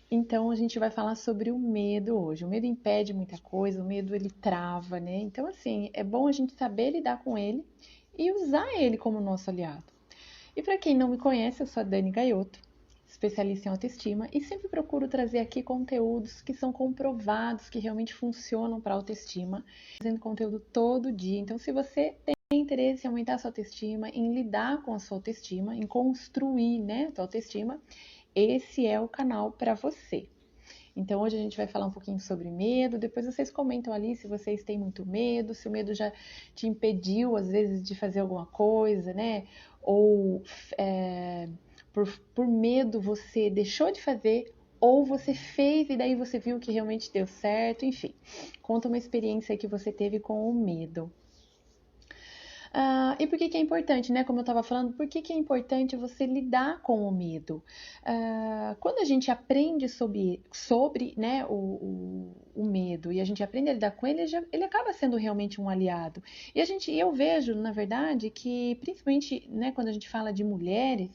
Então a gente vai falar sobre o medo hoje. O medo impede muita coisa, o medo ele trava, né? Então assim, é bom a gente saber lidar com ele e usar ele como nosso aliado. E para quem não me conhece, eu sou a Dani Gaiotto, especialista em autoestima, e sempre procuro trazer aqui conteúdos que são comprovados, que realmente funcionam para a autoestima, fazendo conteúdo todo dia. Então, se você tem interesse em aumentar a sua autoestima, em lidar com a sua autoestima, em construir, né, a sua autoestima, esse é o canal para você. Então, hoje a gente vai falar um pouquinho sobre medo. Depois vocês comentam ali se vocês têm muito medo, se o medo já te impediu, às vezes, de fazer alguma coisa, né? Ou é, por medo você deixou de fazer, ou você fez e daí você viu que realmente deu certo. Enfim, conta uma experiência que você teve com o medo. E por que que é importante, né? Como eu estava falando, por que que é importante você lidar com o medo? Quando a gente aprende sobre né, o medo e a gente aprende a lidar com ele, ele acaba sendo realmente um aliado. Eu vejo, na verdade, que principalmente né, quando a gente fala de mulheres,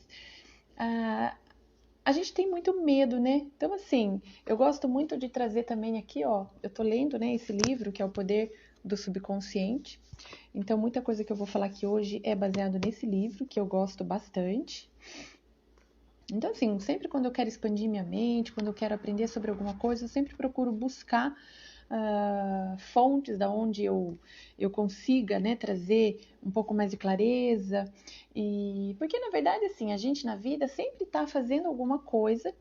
ah, a gente tem muito medo, né? Então, assim, eu gosto muito de trazer também aqui, ó, eu tô lendo, né, esse livro que é O Poder do Subconsciente. Então, muita coisa que eu vou falar aqui hoje é baseado nesse livro, que eu gosto bastante. Então, assim, sempre quando eu quero expandir minha mente, quando eu quero aprender sobre alguma coisa, eu sempre procuro buscar fontes da onde eu consiga, né, trazer um pouco mais de clareza. E porque, na verdade, assim, a gente na vida sempre está fazendo alguma coisa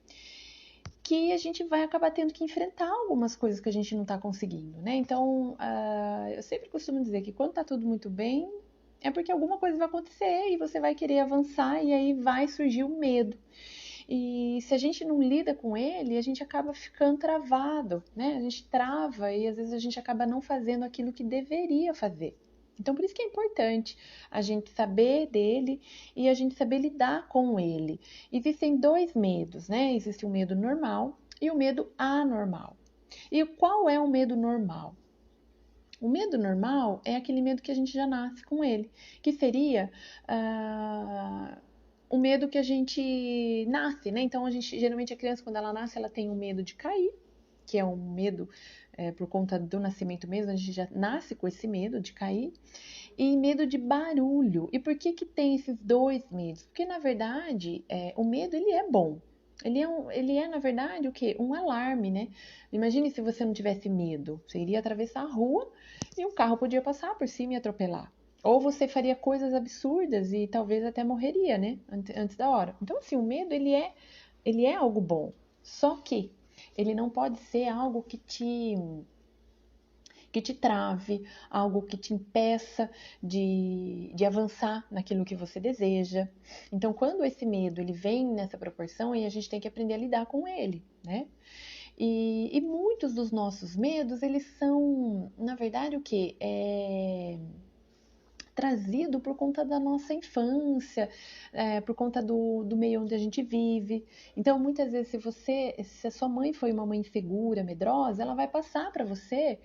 que a gente vai acabar tendo que enfrentar algumas coisas que a gente não está conseguindo, né? Então, eu sempre costumo dizer que quando tá tudo muito bem, é porque alguma coisa vai acontecer e você vai querer avançar e aí vai surgir o medo. E se a gente não lida com ele, a gente acaba ficando travado, né? A gente trava e às vezes a gente acaba não fazendo aquilo que deveria fazer. Então, por isso que é importante a gente saber dele e a gente saber lidar com ele. Existem dois medos, né? Existe o medo normal e o medo anormal. E qual é o medo normal? O medo normal é aquele medo que a gente já nasce com ele, que seria o medo que a gente nasce, né? Então, geralmente a criança, quando ela nasce, ela tem o medo de cair, que é um medo por conta do nascimento mesmo, a gente já nasce com esse medo de cair, e medo de barulho. E por que que tem esses dois medos? Porque, na verdade, o medo, ele é bom. Ele é, na verdade, o quê? Um alarme, né? Imagine se você não tivesse medo. Você iria atravessar a rua e um carro podia passar por cima e atropelar. Ou você faria coisas absurdas e talvez até morreria, né? Antes da hora. Então, assim, o medo, ele é algo bom. Só que ele não pode ser algo que te trave, algo que te impeça de avançar naquilo que você deseja. Então, quando esse medo ele vem nessa proporção, aí a gente tem que aprender a lidar com ele, né? E muitos dos nossos medos, eles são, na verdade, o que? Trazido por conta da nossa infância, por conta do meio onde a gente vive. Então, muitas vezes, se a sua mãe foi uma mãe insegura, medrosa, ela vai passar para você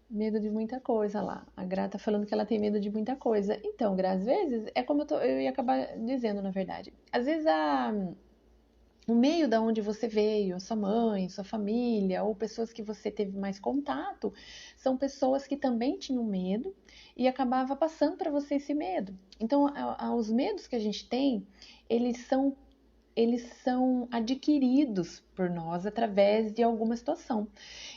medo de muita coisa lá. A Gra tá falando que ela tem medo de muita coisa. Então, Gra, às vezes, é como eu ia acabar dizendo, na verdade. Às vezes, o meio da onde você veio, sua mãe, sua família, ou pessoas que você teve mais contato, são pessoas que também tinham medo e acabava passando para você esse medo. Então, os medos que a gente tem, eles são eles são adquiridos por nós através de alguma situação.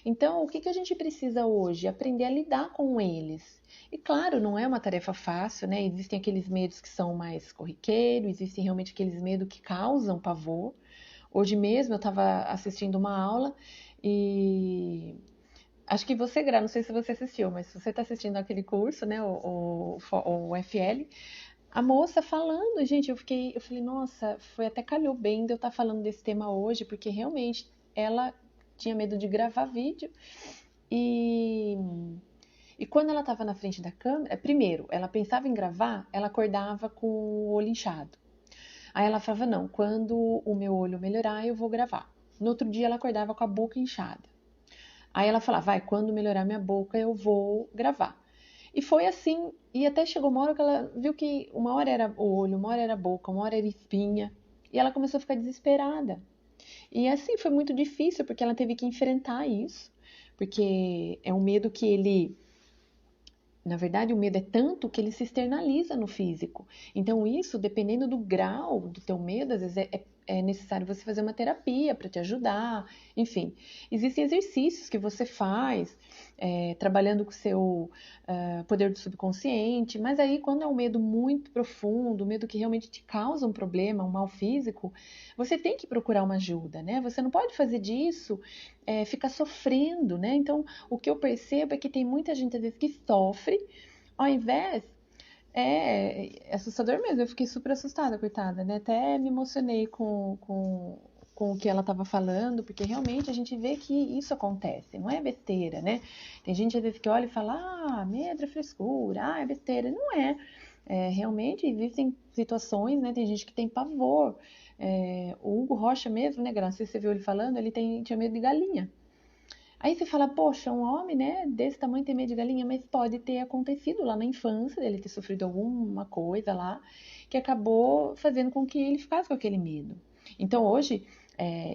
Então, o que que a gente precisa hoje? Aprender a lidar com eles. E claro, não é uma tarefa fácil, né? Existem aqueles medos que são mais corriqueiros, existem realmente aqueles medos que causam pavor. Hoje mesmo eu estava assistindo uma aula e acho que você, Gra, não sei se você assistiu, mas se você está assistindo aquele curso, né, o FL, a moça falando, gente, eu falei, nossa, foi até calhou bem de eu estar falando desse tema hoje, porque realmente ela tinha medo de gravar vídeo e, e quando ela estava na frente da câmera, primeiro, ela pensava em gravar, ela acordava com o olho inchado. Aí ela falava, não, quando o meu olho melhorar, eu vou gravar. No outro dia ela acordava com a boca inchada. Aí ela falava, vai, quando melhorar minha boca, eu vou gravar. E foi assim, e até chegou uma hora que ela viu que uma hora era o olho, uma hora era a boca, uma hora era espinha. E ela começou a ficar desesperada. E assim foi muito difícil, porque ela teve que enfrentar isso, porque é um medo que ele, na verdade, o medo é tanto que ele se externaliza no físico. Então, isso, dependendo do grau do teu medo, às vezes é necessário você fazer uma terapia para te ajudar. Enfim, existem exercícios que você faz, trabalhando com o seu poder do subconsciente, mas aí quando é um medo muito profundo, um medo que realmente te causa um problema, um mal físico, você tem que procurar uma ajuda, né? Você não pode fazer disso, ficar sofrendo, né? Então, o que eu percebo é que tem muita gente, às vezes, que sofre, ao invés. É assustador mesmo, eu fiquei super assustada, coitada, né? Até me emocionei com o que ela estava falando, porque realmente a gente vê que isso acontece, não é besteira, né? Tem gente às vezes que olha e fala, medo é frescura, é besteira. Não é. Realmente existem situações, né? Tem gente que tem pavor. O Hugo Rocha mesmo, né, Graça? Você viu ele falando, ele tinha medo de galinha. Aí você fala, poxa, um homem, né, desse tamanho tem medo de galinha, mas pode ter acontecido lá na infância dele ter sofrido alguma coisa lá que acabou fazendo com que ele ficasse com aquele medo. Então hoje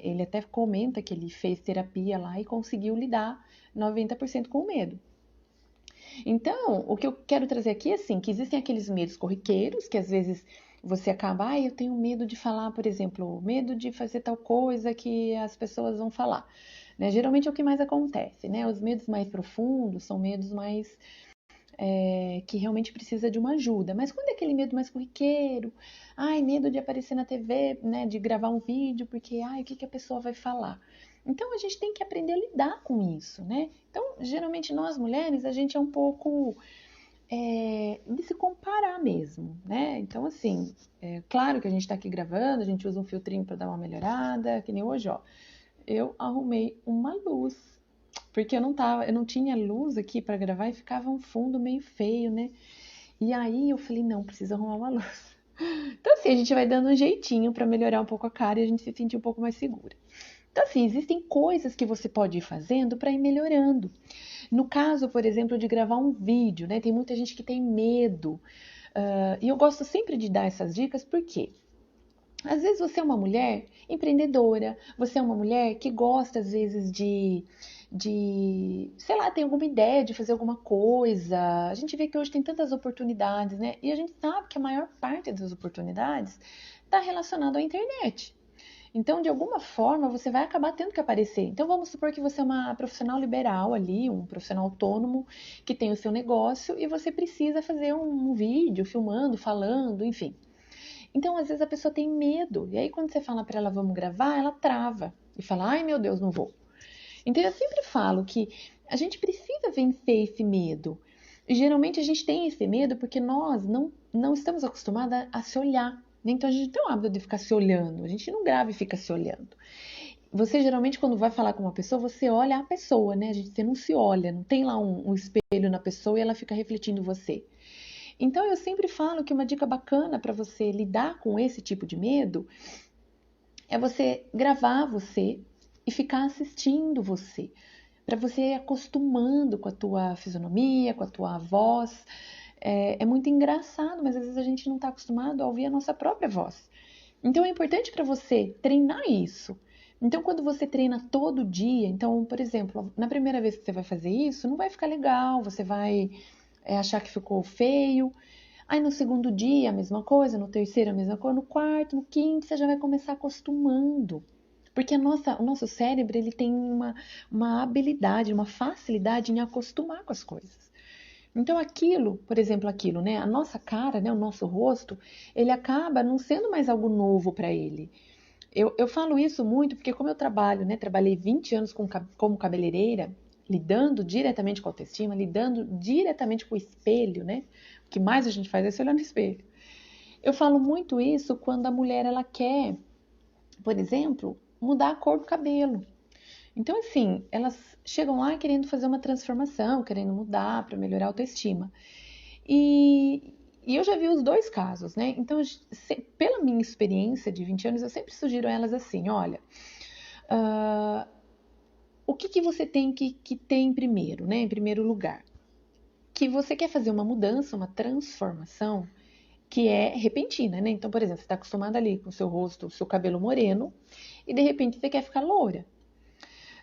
ele até comenta que ele fez terapia lá e conseguiu lidar 90% com o medo. Então, o que eu quero trazer aqui é assim, que existem aqueles medos corriqueiros, que às vezes você acaba, eu tenho medo de falar, por exemplo, medo de fazer tal coisa que as pessoas vão falar. Né? Geralmente é o que mais acontece, né? Os medos mais profundos são medos mais que realmente precisa de uma ajuda. Mas quando é aquele medo mais corriqueiro, medo de aparecer na TV, né? De gravar um vídeo, porque, o que a pessoa vai falar? Então a gente tem que aprender a lidar com isso, né? Então, geralmente nós mulheres, a gente é um pouco de se comparar mesmo, né? Então, assim, claro que a gente tá aqui gravando, a gente usa um filtrinho para dar uma melhorada, que nem hoje, ó. Eu arrumei uma luz, porque eu não tinha luz aqui para gravar e ficava um fundo meio feio, né? E aí eu falei, não, preciso arrumar uma luz. Então, assim, a gente vai dando um jeitinho para melhorar um pouco a cara e a gente se sentir um pouco mais segura. Então, assim, existem coisas que você pode ir fazendo para ir melhorando. No caso, por exemplo, de gravar um vídeo, né? Tem muita gente que tem medo. E eu gosto sempre de dar essas dicas, porque às vezes você é uma mulher empreendedora, você é uma mulher que gosta, às vezes, sei lá, tem alguma ideia de fazer alguma coisa. A gente vê que hoje tem tantas oportunidades, né? E a gente sabe que a maior parte das oportunidades está relacionada à internet. Então, de alguma forma, você vai acabar tendo que aparecer. Então, vamos supor que você é uma profissional liberal ali, um profissional autônomo que tem o seu negócio e você precisa fazer um vídeo filmando, falando, enfim. Então, às vezes a pessoa tem medo. E aí, quando você fala para ela, vamos gravar, ela trava e fala, ai meu Deus, não vou. Então, eu sempre falo que a gente precisa vencer esse medo. E geralmente a gente tem esse medo porque nós não estamos acostumadas a se olhar. Então a gente tem o hábito de ficar se olhando. A gente não grava e fica se olhando. Você geralmente, quando vai falar com uma pessoa, você olha a pessoa, né? Você não se olha, não tem lá um espelho na pessoa e ela fica refletindo você. Então eu sempre falo que uma dica bacana para você lidar com esse tipo de medo é você gravar você e ficar assistindo você, para você ir acostumando com a tua fisionomia, com a tua voz. É muito engraçado, mas às vezes a gente não está acostumado a ouvir a nossa própria voz. Então é importante para você treinar isso. Então, quando você treina todo dia, então, por exemplo, na primeira vez que você vai fazer isso, não vai ficar legal, você vai achar que ficou feio. Aí no segundo dia, a mesma coisa, no terceiro, a mesma coisa, no quarto, no quinto, você já vai começar acostumando. Porque o nosso cérebro ele tem uma habilidade, uma facilidade em acostumar com as coisas. Então aquilo, por exemplo, aquilo, né? A nossa cara, né? O nosso rosto, ele acaba não sendo mais algo novo para ele. Eu falo isso muito porque como eu trabalho, né? Trabalhei 20 anos como cabeleireira, lidando diretamente com a autoestima, lidando diretamente com o espelho, né? O que mais a gente faz é se olhar no espelho. Eu falo muito isso quando a mulher ela quer, por exemplo, mudar a cor do cabelo. Então, assim, elas chegam lá querendo fazer uma transformação, querendo mudar para melhorar a autoestima. E eu já vi os dois casos, né? Então, pela minha experiência de 20 anos, eu sempre sugiro a elas assim: olha, o que você tem que ter em primeiro, né? Em primeiro lugar, que você quer fazer uma mudança, uma transformação, que é repentina, né? Então, por exemplo, você está acostumada ali com o seu rosto, o seu cabelo moreno, e de repente você quer ficar loura.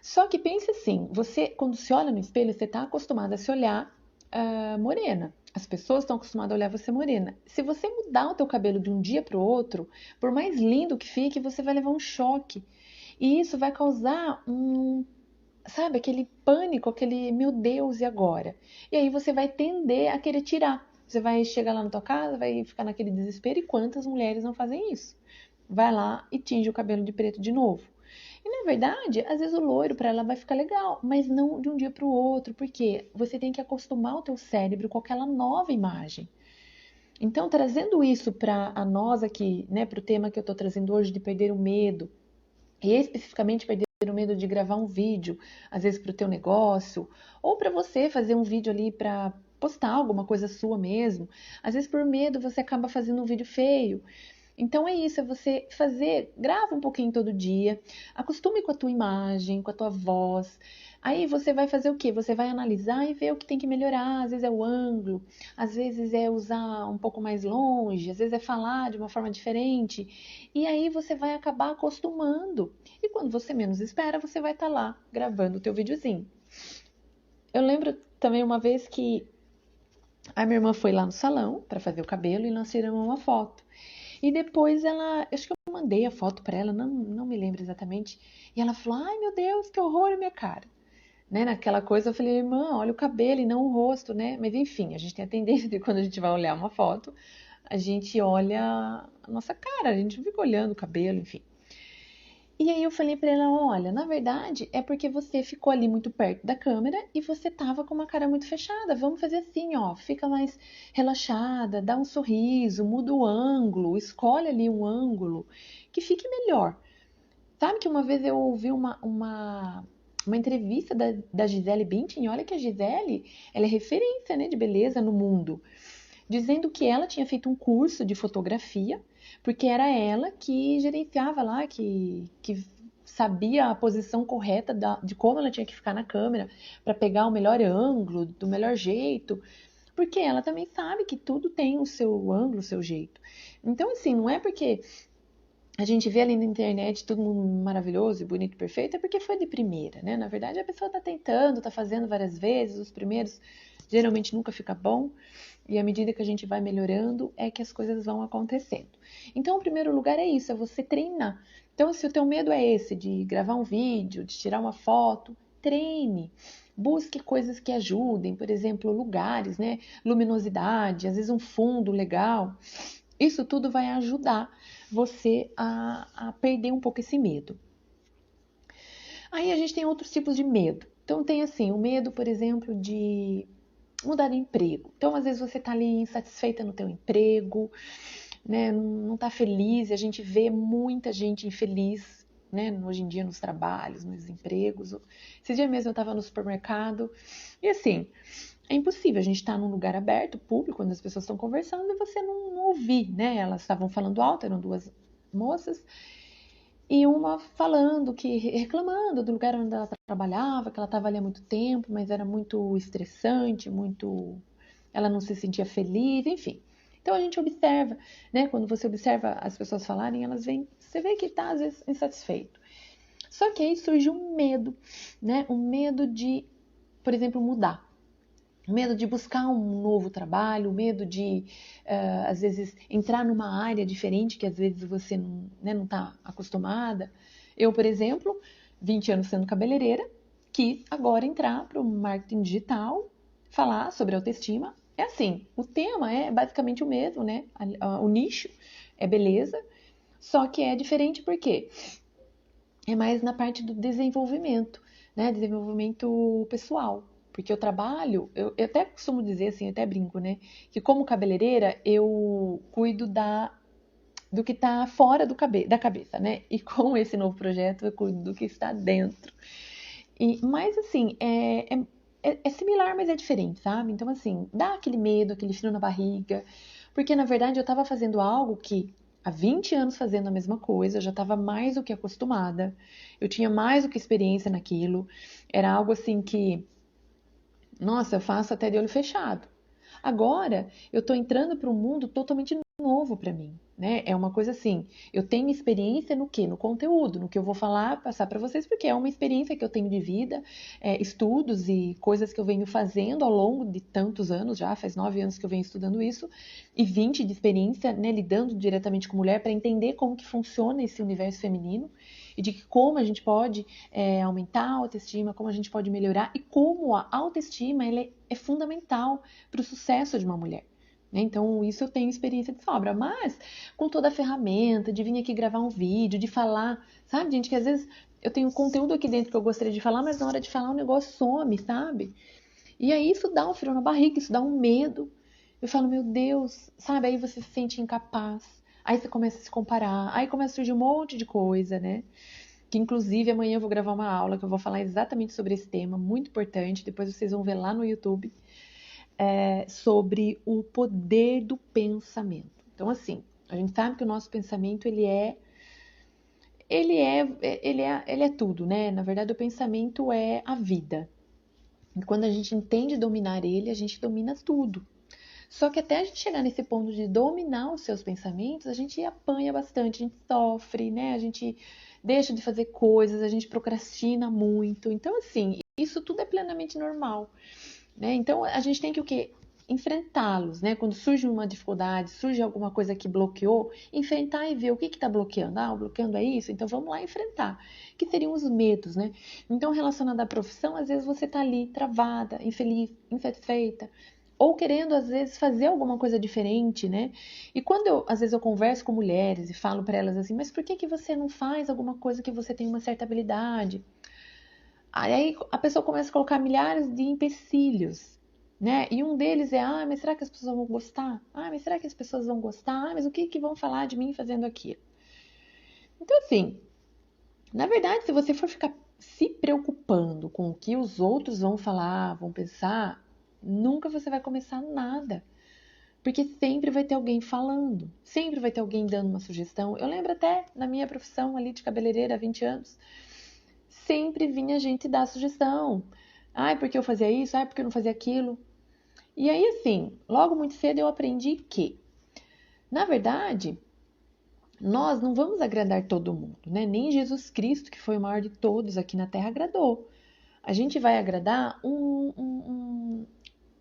Só que pense assim, você quando se olha no espelho, você está acostumada a se olhar morena. As pessoas estão acostumadas a olhar você morena. Se você mudar o teu cabelo de um dia para o outro, por mais lindo que fique, você vai levar um choque. E isso vai causar sabe, aquele pânico, aquele meu Deus, e agora? E aí você vai tender a querer tirar. Você vai chegar lá na tua casa, vai ficar naquele desespero. E quantas mulheres não fazem isso? Vai lá e tinge o cabelo de preto de novo. E na verdade, às vezes o loiro para ela vai ficar legal, mas não de um dia para o outro, porque você tem que acostumar o teu cérebro com aquela nova imagem. Então, trazendo isso para a nós aqui, né, para o tema que eu estou trazendo hoje de perder o medo, e especificamente perder o medo de gravar um vídeo, às vezes para o teu negócio, ou para você fazer um vídeo ali para postar alguma coisa sua mesmo. Às vezes por medo você acaba fazendo um vídeo feio. Então é isso, é você fazer, grava um pouquinho todo dia, acostume com a tua imagem, com a tua voz. Aí você vai fazer o quê? Você vai analisar e ver o que tem que melhorar. Às vezes é o ângulo, às vezes é usar um pouco mais longe, às vezes é falar de uma forma diferente. E aí você vai acabar acostumando. E quando você menos espera, você vai estar lá gravando o teu videozinho. Eu lembro também uma vez que a minha irmã foi lá no salão para fazer o cabelo e nós tiramos uma foto. E depois ela, acho que eu mandei a foto para ela, não me lembro exatamente. E ela falou: ai meu Deus, que horror a minha cara. Né, naquela coisa eu falei: irmã, olha o cabelo e não o rosto, né? Mas enfim, a gente tem a tendência de quando a gente vai olhar uma foto, a gente olha a nossa cara, a gente não fica olhando o cabelo, enfim. E aí eu falei pra ela: olha, na verdade é porque você ficou ali muito perto da câmera e você tava com uma cara muito fechada. Vamos fazer assim, ó, fica mais relaxada, dá um sorriso, muda o ângulo, escolhe ali um ângulo que fique melhor. Sabe que uma vez eu ouvi uma entrevista da Gisele Bündchen, olha que a Gisele, ela é referência, né, de beleza no mundo, dizendo que ela tinha feito um curso de fotografia, porque era ela que gerenciava lá, que sabia a posição correta de como ela tinha que ficar na câmera para pegar o melhor ângulo, do melhor jeito, porque ela também sabe que tudo tem o seu ângulo, o seu jeito. Então, assim, não é porque a gente vê ali na internet tudo maravilhoso, bonito, perfeito, é porque foi de primeira, né? Na verdade, a pessoa tá tentando, tá fazendo várias vezes, os primeiros geralmente nunca fica bom, e à medida que a gente vai melhorando, é que as coisas vão acontecendo. Então, o primeiro lugar é isso, é você treinar. Então, se o teu medo é esse, de gravar um vídeo, de tirar uma foto, treine. Busque coisas que ajudem, por exemplo, lugares, né? Luminosidade, às vezes um fundo legal. Isso tudo vai ajudar você a perder um pouco esse medo. Aí a gente tem outros tipos de medo. Então tem assim, o medo, por exemplo, de mudar de emprego. Então, às vezes você está ali insatisfeita no teu emprego, né? Não está feliz, e a gente vê muita gente infeliz, né? Hoje em dia nos trabalhos, nos empregos. Esse dia mesmo eu estava no supermercado e assim, é impossível a gente estar num lugar aberto, público, quando as pessoas estão conversando e você não ouvir, né? Elas estavam falando alto, eram duas moças, e uma falando que reclamando do lugar onde ela trabalhava, que ela estava ali há muito tempo, mas era muito estressante, muito, ela não se sentia feliz, enfim. Então a gente observa, né? Quando você observa as pessoas falarem, elas vêm, você vê que está às vezes insatisfeito. Só que aí surge um medo, né? Um medo de, por exemplo, mudar. O medo de buscar um novo trabalho, o medo de, às vezes, entrar numa área diferente que às vezes você não, né, não está acostumada. Eu, por exemplo, 20 anos sendo cabeleireira, quis agora entrar para o marketing digital, falar sobre autoestima. É assim, o tema é basicamente o mesmo, né? O nicho é beleza, só que é diferente porque é mais na parte do desenvolvimento, né? Desenvolvimento pessoal. Porque eu trabalho, eu até costumo dizer assim, eu até brinco, né? Que como cabeleireira, eu cuido do que está fora da cabeça, né? E com esse novo projeto, eu cuido do que está dentro. Mas assim, é similar, mas é diferente, sabe? Então, assim, dá aquele medo, aquele frio na barriga. Porque, na verdade, eu estava fazendo algo que há 20 anos fazendo a mesma coisa, eu já estava mais do que acostumada, eu tinha mais do que experiência naquilo. Era algo assim que, nossa, eu faço até de olho fechado. Agora, eu estou entrando para um mundo totalmente novo para mim, né? É uma coisa assim, eu tenho experiência no quê? No conteúdo, no que eu vou falar, passar para vocês, porque é uma experiência que eu tenho de vida, estudos e coisas que eu venho fazendo ao longo de tantos anos já, faz 9 anos que eu venho estudando isso, e 20 de experiência, né, lidando diretamente com mulher para entender como que funciona esse universo feminino e de como a gente pode aumentar a autoestima, como a gente pode melhorar e como a autoestima ela é fundamental para o sucesso de uma mulher. Então, isso eu tenho experiência de sobra, mas com toda a ferramenta de vir aqui gravar um vídeo, de falar, sabe, gente, que às vezes eu tenho conteúdo aqui dentro que eu gostaria de falar, mas na hora de falar o negócio some, sabe? E aí isso dá um frio na barriga, isso dá um medo. Eu falo, meu Deus, sabe? Aí você se sente incapaz, aí você começa a se comparar, aí começa a surgir um monte de coisa, né? Que inclusive amanhã eu vou gravar uma aula que eu vou falar exatamente sobre esse tema, muito importante, depois vocês vão ver lá no YouTube sobre o poder do pensamento. Então, assim, a gente sabe que o nosso pensamento ele é tudo, né? Na verdade, o pensamento é a vida. E quando a gente entende dominar ele, a gente domina tudo. Só que até a gente chegar nesse ponto de dominar os seus pensamentos, a gente apanha bastante, a gente sofre, né? A gente deixa de fazer coisas, a gente procrastina muito. Então, assim, isso tudo é plenamente normal. Né? Então, a gente tem que o quê? Enfrentá-los, né? Quando surge uma dificuldade, surge alguma coisa que bloqueou, enfrentar e ver o que está bloqueando. Ah, o bloqueando é isso? Então vamos lá enfrentar. Que seriam os medos, né? Então, relacionado à profissão, às vezes você está ali travada, infeliz, insatisfeita, ou querendo, às vezes, fazer alguma coisa diferente, né? E quando às vezes, eu converso com mulheres e falo para elas assim, mas por que que você não faz alguma coisa que você tem uma certa habilidade? Aí a pessoa começa a colocar milhares de empecilhos, né? E um deles é, mas será que as pessoas vão gostar? Mas será que as pessoas vão gostar? Mas o que que vão falar de mim fazendo aquilo? Então, assim, na verdade, se você for ficar se preocupando com o que os outros vão falar, vão pensar, nunca você vai começar nada. Porque sempre vai ter alguém falando, sempre vai ter alguém dando uma sugestão. Eu lembro até na minha profissão ali de cabeleireira há 20 anos, sempre vinha gente dar sugestão. Porque eu fazia isso? Porque eu não fazia aquilo? E aí, assim, logo muito cedo eu aprendi que, na verdade, nós não vamos agradar todo mundo, né? Nem Jesus Cristo, que foi o maior de todos aqui na Terra, agradou. A gente vai agradar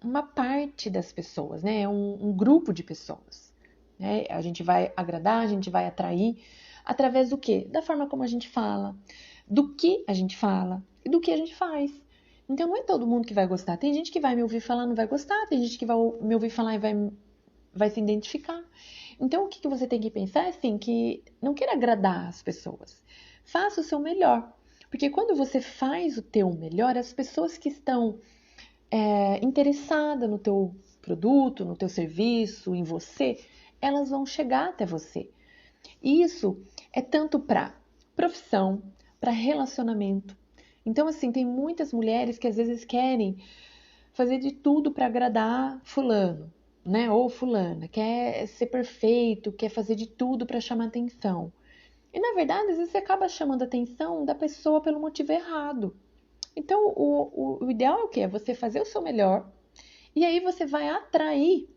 uma parte das pessoas, né? Um grupo de pessoas. Né? A gente vai agradar, a gente vai atrair através do quê? Da forma como a gente fala, do que a gente fala e do que a gente faz. Então não é todo mundo que vai gostar. Tem gente que vai me ouvir falar e não vai gostar, tem gente que vai me ouvir falar e vai se identificar. Então o que que você tem que pensar é assim, que não queira agradar as pessoas. Faça o seu melhor. Porque quando você faz o teu melhor, as pessoas que estão interessadas no teu produto, no teu serviço, em você, elas vão chegar até você. E isso é tanto para profissão, para relacionamento. Então, assim, tem muitas mulheres que às vezes querem fazer de tudo para agradar fulano, né? Ou fulana, quer ser perfeito, quer fazer de tudo para chamar atenção. E na verdade, às vezes você acaba chamando a atenção da pessoa pelo motivo errado. Então, o ideal é o quê? É você fazer o seu melhor e aí você vai atrair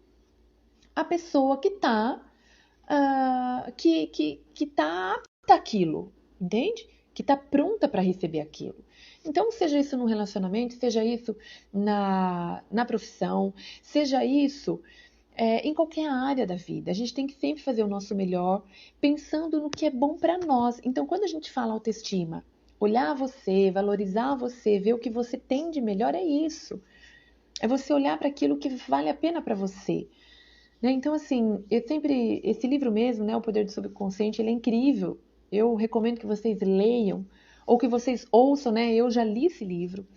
a pessoa que está que tá apta àquilo, entende? Que está pronta para receber aquilo. Então, seja isso no relacionamento, seja isso na profissão, seja isso em qualquer área da vida. A gente tem que sempre fazer o nosso melhor, pensando no que é bom para nós. Então, quando a gente fala autoestima, olhar você, valorizar você, ver o que você tem de melhor, é isso. É você olhar para aquilo que vale a pena para você. Né? Então, assim, esse livro mesmo, né, O Poder do Subconsciente, ele é incrível. Eu recomendo que vocês leiam, ou que vocês ouçam, né? Eu já li esse livro.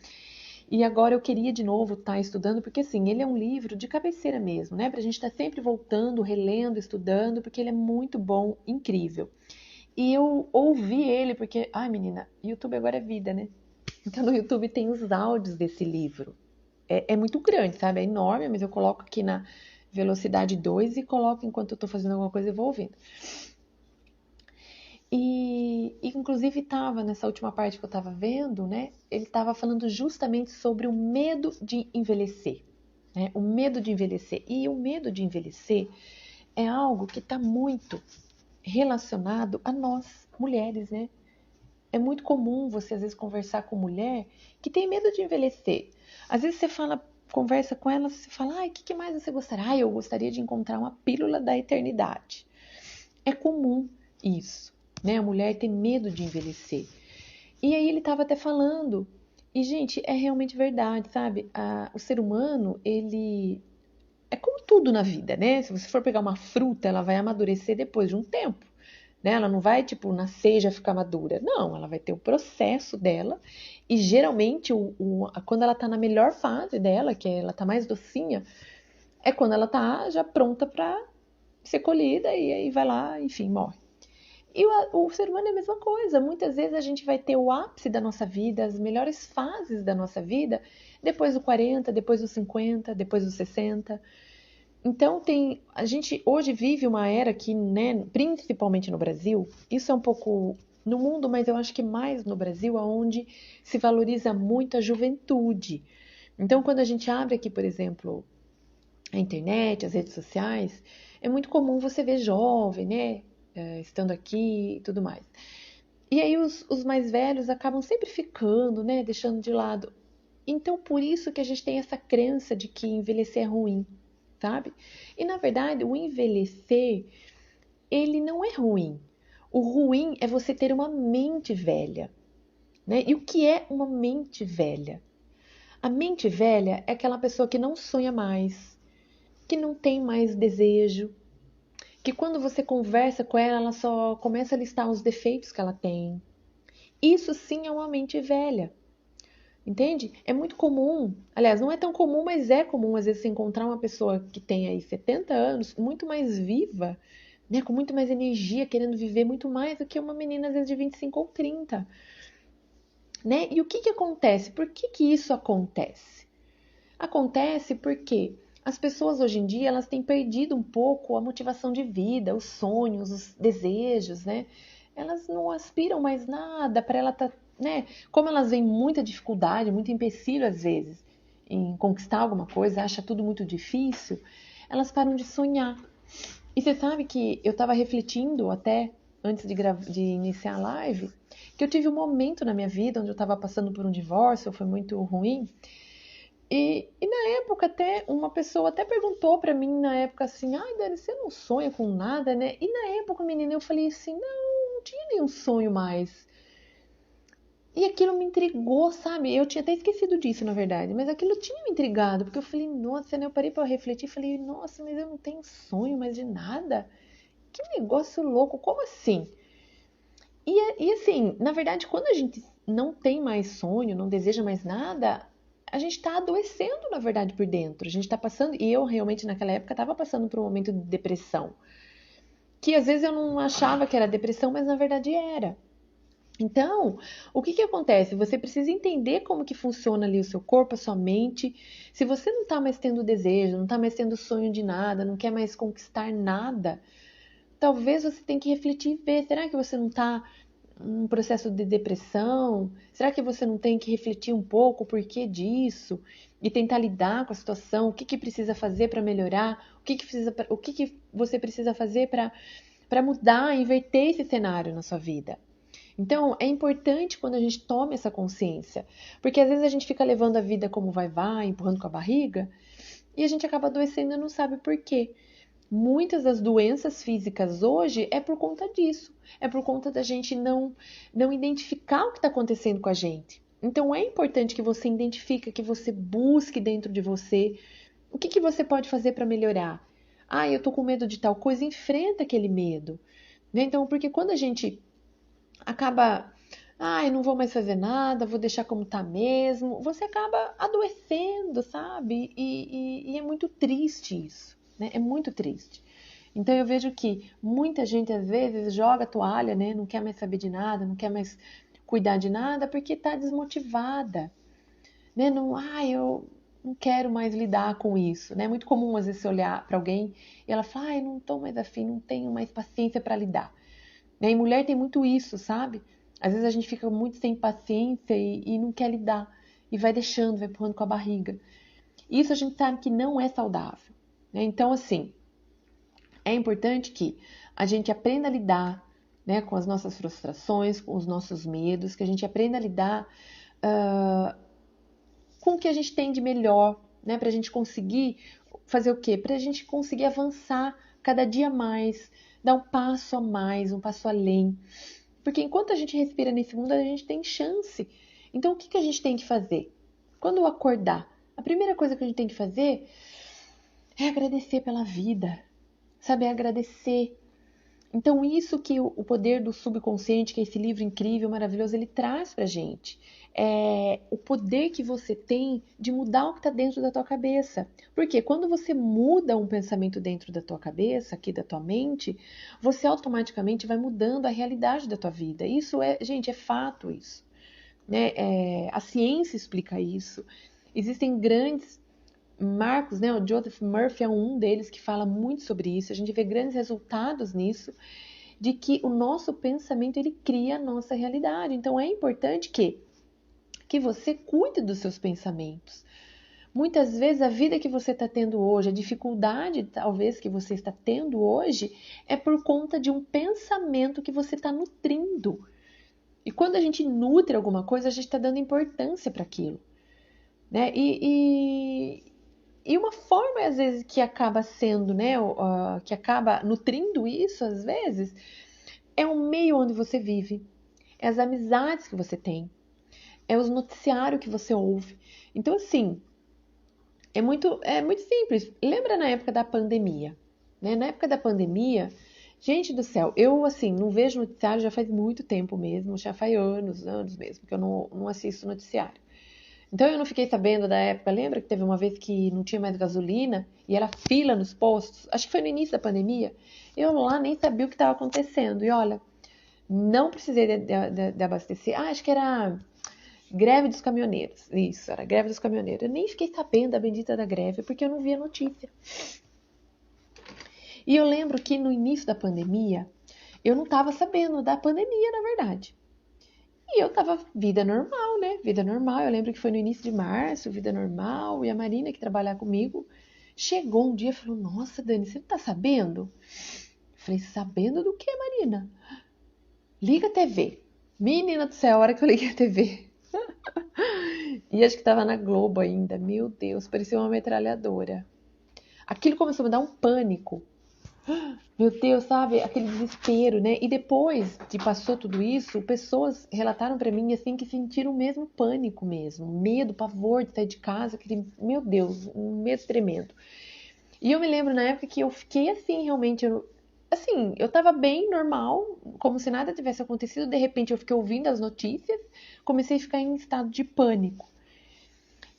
E agora eu queria de novo estar estudando, porque assim, ele é um livro de cabeceira mesmo, né? Pra gente estar sempre voltando, relendo, estudando, porque ele é muito bom, incrível. E eu ouvi ele porque, menina, YouTube agora é vida, né? Então no YouTube tem os áudios desse livro. É muito grande, sabe? É enorme, mas eu coloco aqui na velocidade 2 e coloco enquanto eu tô fazendo alguma coisa e vou ouvindo. E inclusive estava nessa última parte que eu estava vendo, né? Ele estava falando justamente sobre o medo de envelhecer, né? O medo de envelhecer. E o medo de envelhecer é algo que está muito relacionado a nós, mulheres, né? É muito comum você, às vezes, conversar com mulher que tem medo de envelhecer. Às vezes você fala, conversa com ela, você fala, ai, o que mais você gostaria? Ai, eu gostaria de encontrar uma pílula da eternidade. É comum isso, né? A mulher tem medo de envelhecer. E aí ele estava até falando, e gente, é realmente verdade, sabe? O ser humano, ele é como tudo na vida, né? Se você for pegar uma fruta, ela vai amadurecer depois de um tempo, né? Ela não vai, tipo, nascer e já ficar madura. Não, ela vai ter o processo dela. E geralmente, quando ela tá na melhor fase dela, que ela tá mais docinha, é quando ela tá já pronta para ser colhida e aí vai lá, enfim, morre. E o ser humano é a mesma coisa. Muitas vezes a gente vai ter o ápice da nossa vida, as melhores fases da nossa vida, depois dos 40, depois dos 50, depois dos 60. Então a gente hoje vive uma era que, né, principalmente no Brasil, isso é um pouco no mundo, mas eu acho que mais no Brasil, onde se valoriza muito a juventude. Então, quando a gente abre aqui, por exemplo, a internet, as redes sociais, é muito comum você ver jovem, né, estando aqui e tudo mais. E aí os mais velhos acabam sempre ficando, né, deixando de lado. Então, por isso que a gente tem essa crença de que envelhecer é ruim, sabe? E na verdade, o envelhecer, ele não é ruim. O ruim é você ter uma mente velha, né? E o que é uma mente velha? A mente velha é aquela pessoa que não sonha mais, que não tem mais desejo, que quando você conversa com ela, ela só começa a listar os defeitos que ela tem. Isso sim é uma mente velha. Entende? É muito comum, aliás, não é tão comum, mas é comum às vezes você encontrar uma pessoa que tem aí 70 anos, muito mais viva, né, com muito mais energia, querendo viver muito mais do que uma menina às vezes de 25 ou 30, né? E o que que acontece? Por que que isso acontece? Acontece porque as pessoas hoje em dia, elas têm perdido um pouco a motivação de vida, os sonhos, os desejos, né? Elas não aspiram mais nada, para ela tá, né? Como elas veem muita dificuldade, muito empecilho às vezes em conquistar alguma coisa, acha tudo muito difícil, elas param de sonhar. E você sabe que eu estava refletindo até antes de iniciar a live, que eu tive um momento na minha vida onde eu estava passando por um divórcio, foi muito ruim. E na época até uma pessoa até perguntou pra mim na época assim, ai Dani, você não sonha com nada, né? E na época, menina, eu falei assim, não tinha nenhum sonho mais. E aquilo me intrigou, sabe? Eu tinha até esquecido disso, na verdade, mas aquilo tinha me intrigado, porque eu falei, nossa, né? Eu parei pra refletir e falei, nossa, mas eu não tenho sonho mais de nada. Que negócio louco, como assim? E assim, na verdade, quando a gente não tem mais sonho, não deseja mais nada, a gente está adoecendo, na verdade, por dentro. A gente está passando, e eu realmente naquela época estava passando por um momento de depressão, que às vezes eu não achava que era depressão, mas na verdade era. Então, o que que acontece? Você precisa entender como que funciona ali o seu corpo, a sua mente. Se você não está mais tendo desejo, não está mais tendo sonho de nada, não quer mais conquistar nada, talvez você tenha que refletir e ver, será que você não está um processo de depressão? Será que você não tem que refletir um pouco o porquê disso e tentar lidar com a situação? O que que precisa fazer para melhorar? O que que você precisa fazer para mudar, inverter esse cenário na sua vida? Então, é importante quando a gente toma essa consciência, porque às vezes a gente fica levando a vida como vai, empurrando com a barriga, e a gente acaba adoecendo e não sabe por quê. Muitas das doenças físicas hoje é por conta disso. É por conta da gente não identificar o que está acontecendo com a gente. Então é importante que você identifique, que você busque dentro de você o que, que você pode fazer para melhorar. Ah, eu tô com medo de tal coisa, enfrenta aquele medo. Né? Então, porque quando a gente acaba, ah, eu não vou mais fazer nada, vou deixar como tá mesmo, você acaba adoecendo, sabe? E é muito triste isso, né? É muito triste. Então eu vejo que muita gente às vezes joga a toalha, né? Não quer mais saber de nada, não quer mais cuidar de nada porque tá desmotivada, né? Não, eu não quero mais lidar com isso, né? É muito comum às vezes você olhar para alguém e ela fala, eu não tô mais afim, não tenho mais paciência para lidar. Né? E mulher tem muito isso, sabe? Às vezes a gente fica muito sem paciência e não quer lidar. E vai deixando, vai empurrando com a barriga. Isso a gente sabe que não é saudável. Né? Então, assim, É importante que a gente aprenda a lidar, né, com as nossas frustrações, com os nossos medos, que a gente aprenda a lidar com o que a gente tem de melhor, né, para a gente conseguir fazer o quê? Para a gente conseguir avançar cada dia mais, dar um passo a mais, um passo além. Porque enquanto a gente respira nesse mundo, a gente tem chance. Então, o que a gente tem que fazer? Quando eu acordar, a primeira coisa que a gente tem que fazer é agradecer pela vida, saber agradecer. Então, isso que o Poder do Subconsciente, que é esse livro incrível, maravilhoso, ele traz pra gente. É o poder que você tem de mudar o que está dentro da tua cabeça. Porque quando você muda um pensamento dentro da tua cabeça, aqui da tua mente, você automaticamente vai mudando a realidade da tua vida. Isso é, gente, é fato isso. Né? A ciência explica isso. Existem grandes marcos, né? O Joseph Murphy é um deles que fala muito sobre isso. A gente vê grandes resultados nisso, de que o nosso pensamento ele cria a nossa realidade. Então é importante que você cuide dos seus pensamentos. Muitas vezes a vida que você está tendo hoje, a dificuldade talvez que você está tendo hoje, é por conta de um pensamento que você está nutrindo. E quando a gente nutre alguma coisa, a gente está dando importância para aquilo. Né? E uma forma, às vezes, que acaba sendo, né, que acaba nutrindo isso, às vezes, é o meio onde você vive, é as amizades que você tem, é os noticiários que você ouve. Então, assim, é muito simples. Lembra na época da pandemia, né? Na época da pandemia, gente do céu, eu, assim, não vejo noticiário já faz muito tempo mesmo, já faz anos mesmo, que eu não assisto noticiário. Então eu não fiquei sabendo da época, lembra que teve uma vez que não tinha mais gasolina e era fila nos postos? Acho que foi no início da pandemia. Eu lá nem sabia o que estava acontecendo. E olha, não precisei de abastecer. Acho que era greve dos caminhoneiros. Isso, era greve dos caminhoneiros. Eu nem fiquei sabendo da bendita da greve porque eu não via notícia. E eu lembro que no início da pandemia, eu não estava sabendo da pandemia, na verdade. E eu tava vida normal, né? Vida normal. Eu lembro que foi no início de março, vida normal. E a Marina, que trabalha comigo, chegou um dia e falou: Nossa, Dani, você não tá sabendo? Eu falei: Sabendo do que, Marina? Liga a TV. Menina do céu, a hora que eu liguei a TV. E acho que tava na Globo ainda. Meu Deus, parecia uma metralhadora. Aquilo começou a me dar um pânico. Meu Deus, sabe? Aquele desespero, né? E depois de passou tudo isso, pessoas relataram pra mim assim que sentiram o mesmo pânico mesmo, medo, pavor de sair de casa, aquele, meu Deus, um medo tremendo. E eu me lembro na época que eu fiquei assim, realmente, eu tava bem normal, como se nada tivesse acontecido, de repente eu fiquei ouvindo as notícias, comecei a ficar em estado de pânico.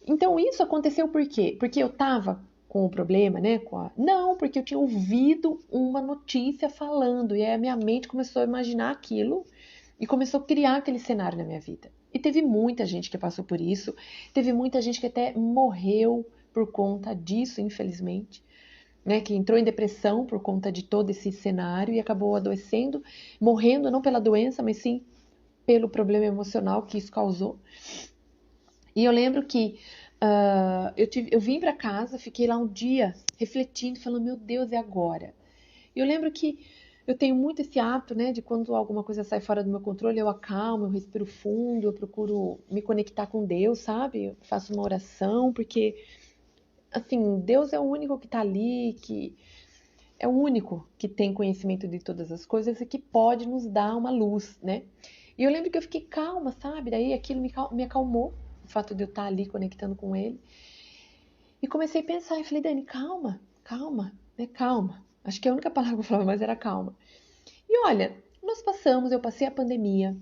Então isso aconteceu por quê? Porque eu tava com o problema, né? Não, porque eu tinha ouvido uma notícia falando e aí a minha mente começou a imaginar aquilo e começou a criar aquele cenário na minha vida. E teve muita gente que passou por isso, teve muita gente que até morreu por conta disso, infelizmente, né? Que entrou em depressão por conta de todo esse cenário e acabou adoecendo, morrendo não pela doença, mas sim pelo problema emocional que isso causou. E eu lembro que eu vim para casa, fiquei lá um dia refletindo, falando, meu Deus, é agora. E eu lembro que eu tenho muito esse hábito, né, de quando alguma coisa sai fora do meu controle, eu acalmo, eu respiro fundo, eu procuro me conectar com Deus, sabe? Eu faço uma oração, porque, assim, Deus é o único que tá ali, que é o único que tem conhecimento de todas as coisas e que pode nos dar uma luz, né? E eu lembro que eu fiquei calma, sabe? Daí aquilo me acalmou, o fato de eu estar ali conectando com ele. E comecei a pensar, e falei, Dani, calma, calma, né? Calma. Acho que a única palavra que eu falava mais era calma. E olha, eu passei a pandemia.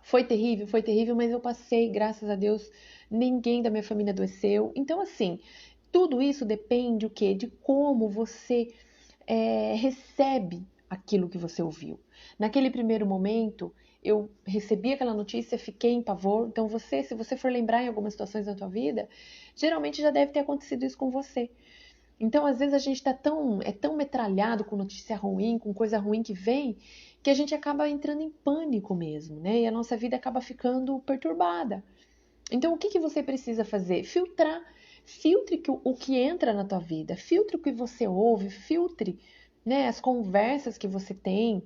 Foi terrível, mas eu passei, graças a Deus, ninguém da minha família adoeceu. Então, assim, tudo isso depende o quê? De como você recebe aquilo que você ouviu. Naquele primeiro momento, eu recebi aquela notícia, fiquei em pavor. Então, se você for lembrar em algumas situações da tua vida, geralmente já deve ter acontecido isso com você. Então, às vezes a gente é tão metralhado com notícia ruim, com coisa ruim que vem, que a gente acaba entrando em pânico mesmo, né? E a nossa vida acaba ficando perturbada. Então, o que você precisa fazer? Filtrar. Filtre o que entra na tua vida, filtre o que você ouve, filtre né? As conversas que você tem.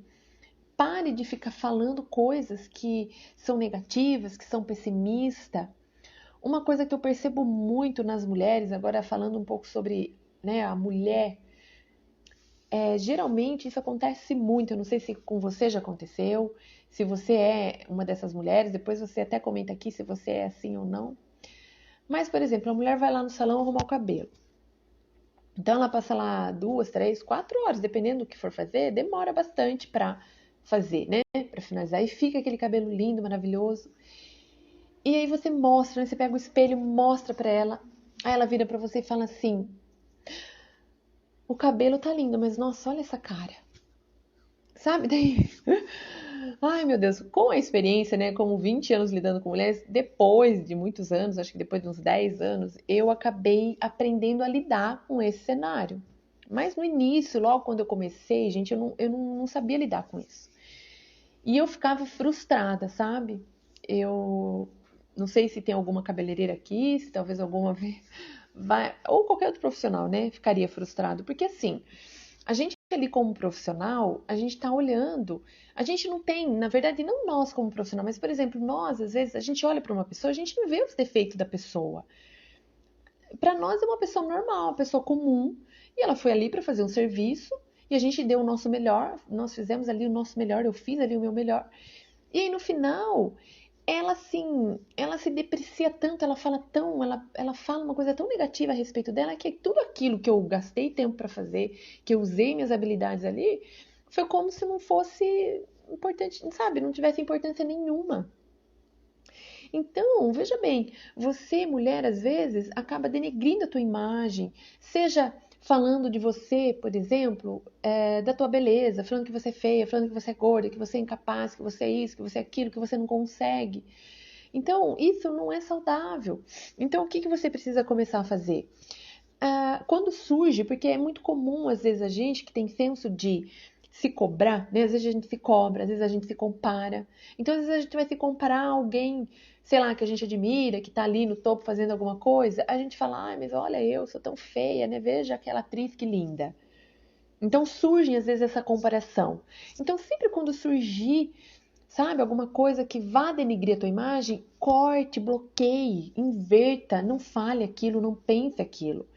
Pare de ficar falando coisas que são negativas, que são pessimistas. Uma coisa que eu percebo muito nas mulheres, agora falando um pouco sobre, né, a mulher, geralmente isso acontece muito. Eu não sei se com você já aconteceu, se você é uma dessas mulheres, depois você até comenta aqui se você é assim ou não. Mas, por exemplo, a mulher vai lá no salão arrumar o cabelo. Então ela passa lá 2, 3, 4 horas, dependendo do que for fazer, demora bastante pra fazer, né? Pra finalizar. E fica aquele cabelo lindo, maravilhoso. E aí você mostra, né? Você pega o espelho, mostra pra ela. Aí ela vira pra você e fala assim: o cabelo tá lindo, mas nossa, olha essa cara. Sabe? Daí. Ai, meu Deus, com a experiência, né, como 20 anos lidando com mulheres, depois de muitos anos, acho que depois de uns 10 anos, eu acabei aprendendo a lidar com esse cenário. Mas no início, logo quando eu comecei, gente, eu não sabia lidar com isso. E eu ficava frustrada, sabe? Eu não sei se tem alguma cabeleireira aqui, se talvez alguma vez vai, ou qualquer outro profissional, né, ficaria frustrado, porque assim, a gente ali como profissional, a gente está olhando, a gente não tem, na verdade, não nós como profissional, mas por exemplo, nós às vezes a gente olha para uma pessoa, a gente não vê os defeitos da pessoa. Para nós é uma pessoa normal, uma pessoa comum, e ela foi ali para fazer um serviço e a gente deu o nosso melhor, nós fizemos ali o nosso melhor, eu fiz ali o meu melhor. E aí no final, ela assim, ela se deprecia tanto, ela fala tão, ela fala uma coisa tão negativa a respeito dela que tudo aquilo que eu gastei tempo para fazer, que eu usei minhas habilidades ali, foi como se não fosse importante, sabe? Não tivesse importância nenhuma. Então, veja bem, você, mulher, às vezes acaba denegrindo a tua imagem, seja falando de você, por exemplo, da tua beleza, falando que você é feia, falando que você é gorda, que você é incapaz, que você é isso, que você é aquilo, que você não consegue. Então, isso não é saudável. Então, o que que você precisa começar a fazer? Quando surge, porque é muito comum, às vezes, a gente que tem senso de se cobrar, né? Às vezes a gente se cobra, às vezes a gente se compara. Então, às vezes a gente vai se comparar a alguém, sei lá, que a gente admira, que tá ali no topo fazendo alguma coisa. A gente fala, ai, mas olha, eu sou tão feia, né? Veja aquela atriz que linda. Então, surge, às vezes, essa comparação. Então, sempre quando surgir, sabe, alguma coisa que vá denigrir a tua imagem, corte, bloqueie, inverta, não fale aquilo, não pense aquilo.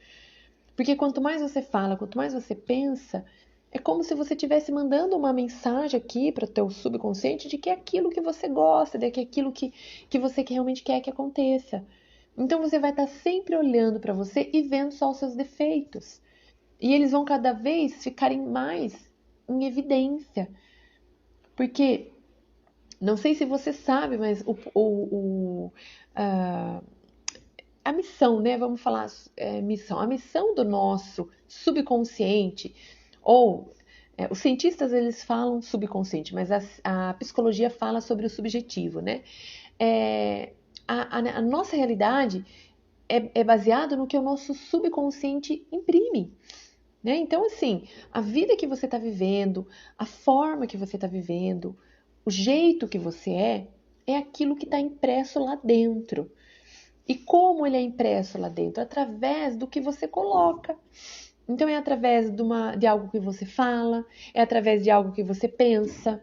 Porque quanto mais você fala, quanto mais você pensa, é como se você estivesse mandando uma mensagem aqui para o teu subconsciente de que é aquilo que você gosta, de que é aquilo que você realmente quer que aconteça. Então você vai estar sempre olhando para você e vendo só os seus defeitos. E eles vão cada vez ficarem mais em evidência. Porque, não sei se você sabe, mas a, a missão, né? Vamos falar missão. A missão do nosso subconsciente, ou os cientistas eles falam subconsciente, mas a psicologia fala sobre o subjetivo, né? É, a nossa realidade é baseada no que o nosso subconsciente imprime. Né? Então, assim, a vida que você está vivendo, a forma que você está vivendo, o jeito que você é aquilo que está impresso lá dentro. E como ele é impresso lá dentro? Através do que você coloca. Então é através de algo que você fala, é através de algo que você pensa,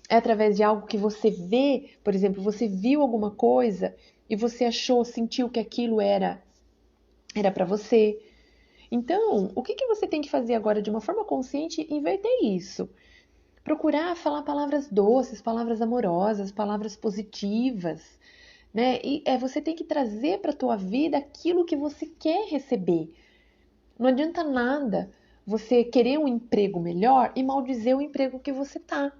é através de algo que você vê. Por exemplo, você viu alguma coisa e você achou, sentiu que aquilo era para você. Então, o que que você tem que fazer agora de uma forma consciente? Inverter isso. Procurar falar palavras doces, palavras amorosas, palavras positivas, né? E você tem que trazer para a tua vida aquilo que você quer receber. Não adianta nada você querer um emprego melhor e maldizer o emprego que você tá.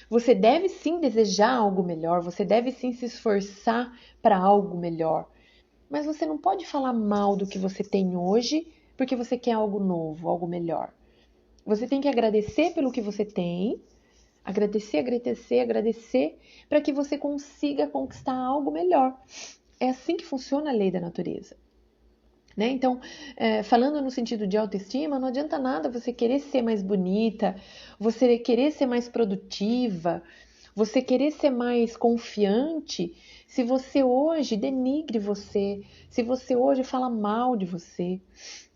Você deve sim desejar algo melhor, você deve sim se esforçar para algo melhor, mas você não pode falar mal do que você tem hoje porque você quer algo novo, algo melhor. Você tem que agradecer pelo que você tem, agradecer, agradecer, agradecer, para que você consiga conquistar algo melhor. É assim que funciona a lei da natureza. Né? Então, falando no sentido de autoestima, não adianta nada você querer ser mais bonita, você querer ser mais produtiva, você querer ser mais confiante, se você hoje denigre você, se você hoje fala mal de você,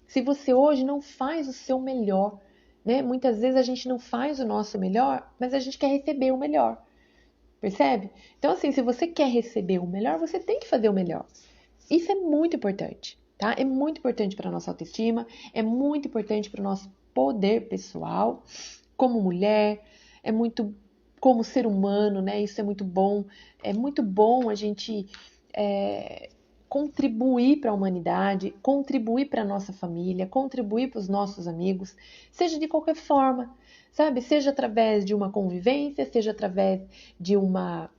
se você hoje não faz o seu melhor. né? Muitas vezes a gente não faz o nosso melhor, mas a gente quer receber o melhor, percebe? Então, assim, se você quer receber o melhor, você tem que fazer o melhor. Isso é muito importante, tá? É muito importante para a nossa autoestima, é muito importante para o nosso poder pessoal, como mulher, é muito como ser humano, né? Isso é muito bom. É muito bom a gente contribuir para a humanidade, contribuir para a nossa família, contribuir para os nossos amigos, seja de qualquer forma, sabe? Seja através de uma convivência, seja através de uma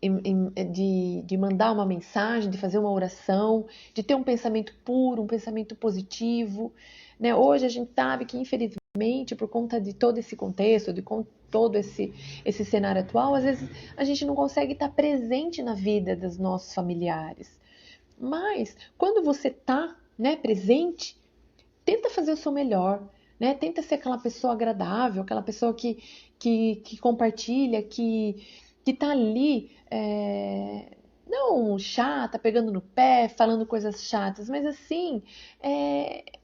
de mandar uma mensagem, de fazer uma oração, de ter um pensamento puro, um pensamento positivo, né? Hoje a gente sabe que, infelizmente, por conta de todo esse contexto, de todo esse cenário atual, às vezes a gente não consegue estar presente na vida dos nossos familiares. Mas, quando você está, né, presente, tenta fazer o seu melhor, né? Tenta ser aquela pessoa agradável, aquela pessoa que compartilha, que tá ali, não chata, pegando no pé, falando coisas chatas, mas assim,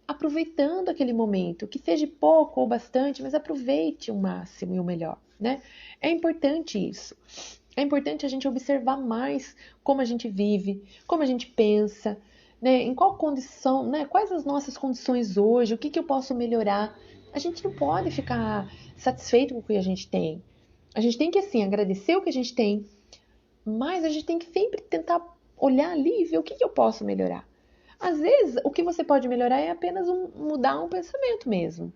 aproveitando aquele momento, que seja pouco ou bastante, mas aproveite o máximo e o melhor, né? É importante isso. É importante a gente observar mais como a gente vive, como a gente pensa, né? Em qual condição, né? Quais as nossas condições hoje, o que que eu posso melhorar. A gente não pode ficar satisfeito com o que a gente tem. A gente tem que, assim, agradecer o que a gente tem, mas a gente tem que sempre tentar olhar ali e ver o que que eu posso melhorar. Às vezes, o que você pode melhorar é apenas mudar um pensamento mesmo.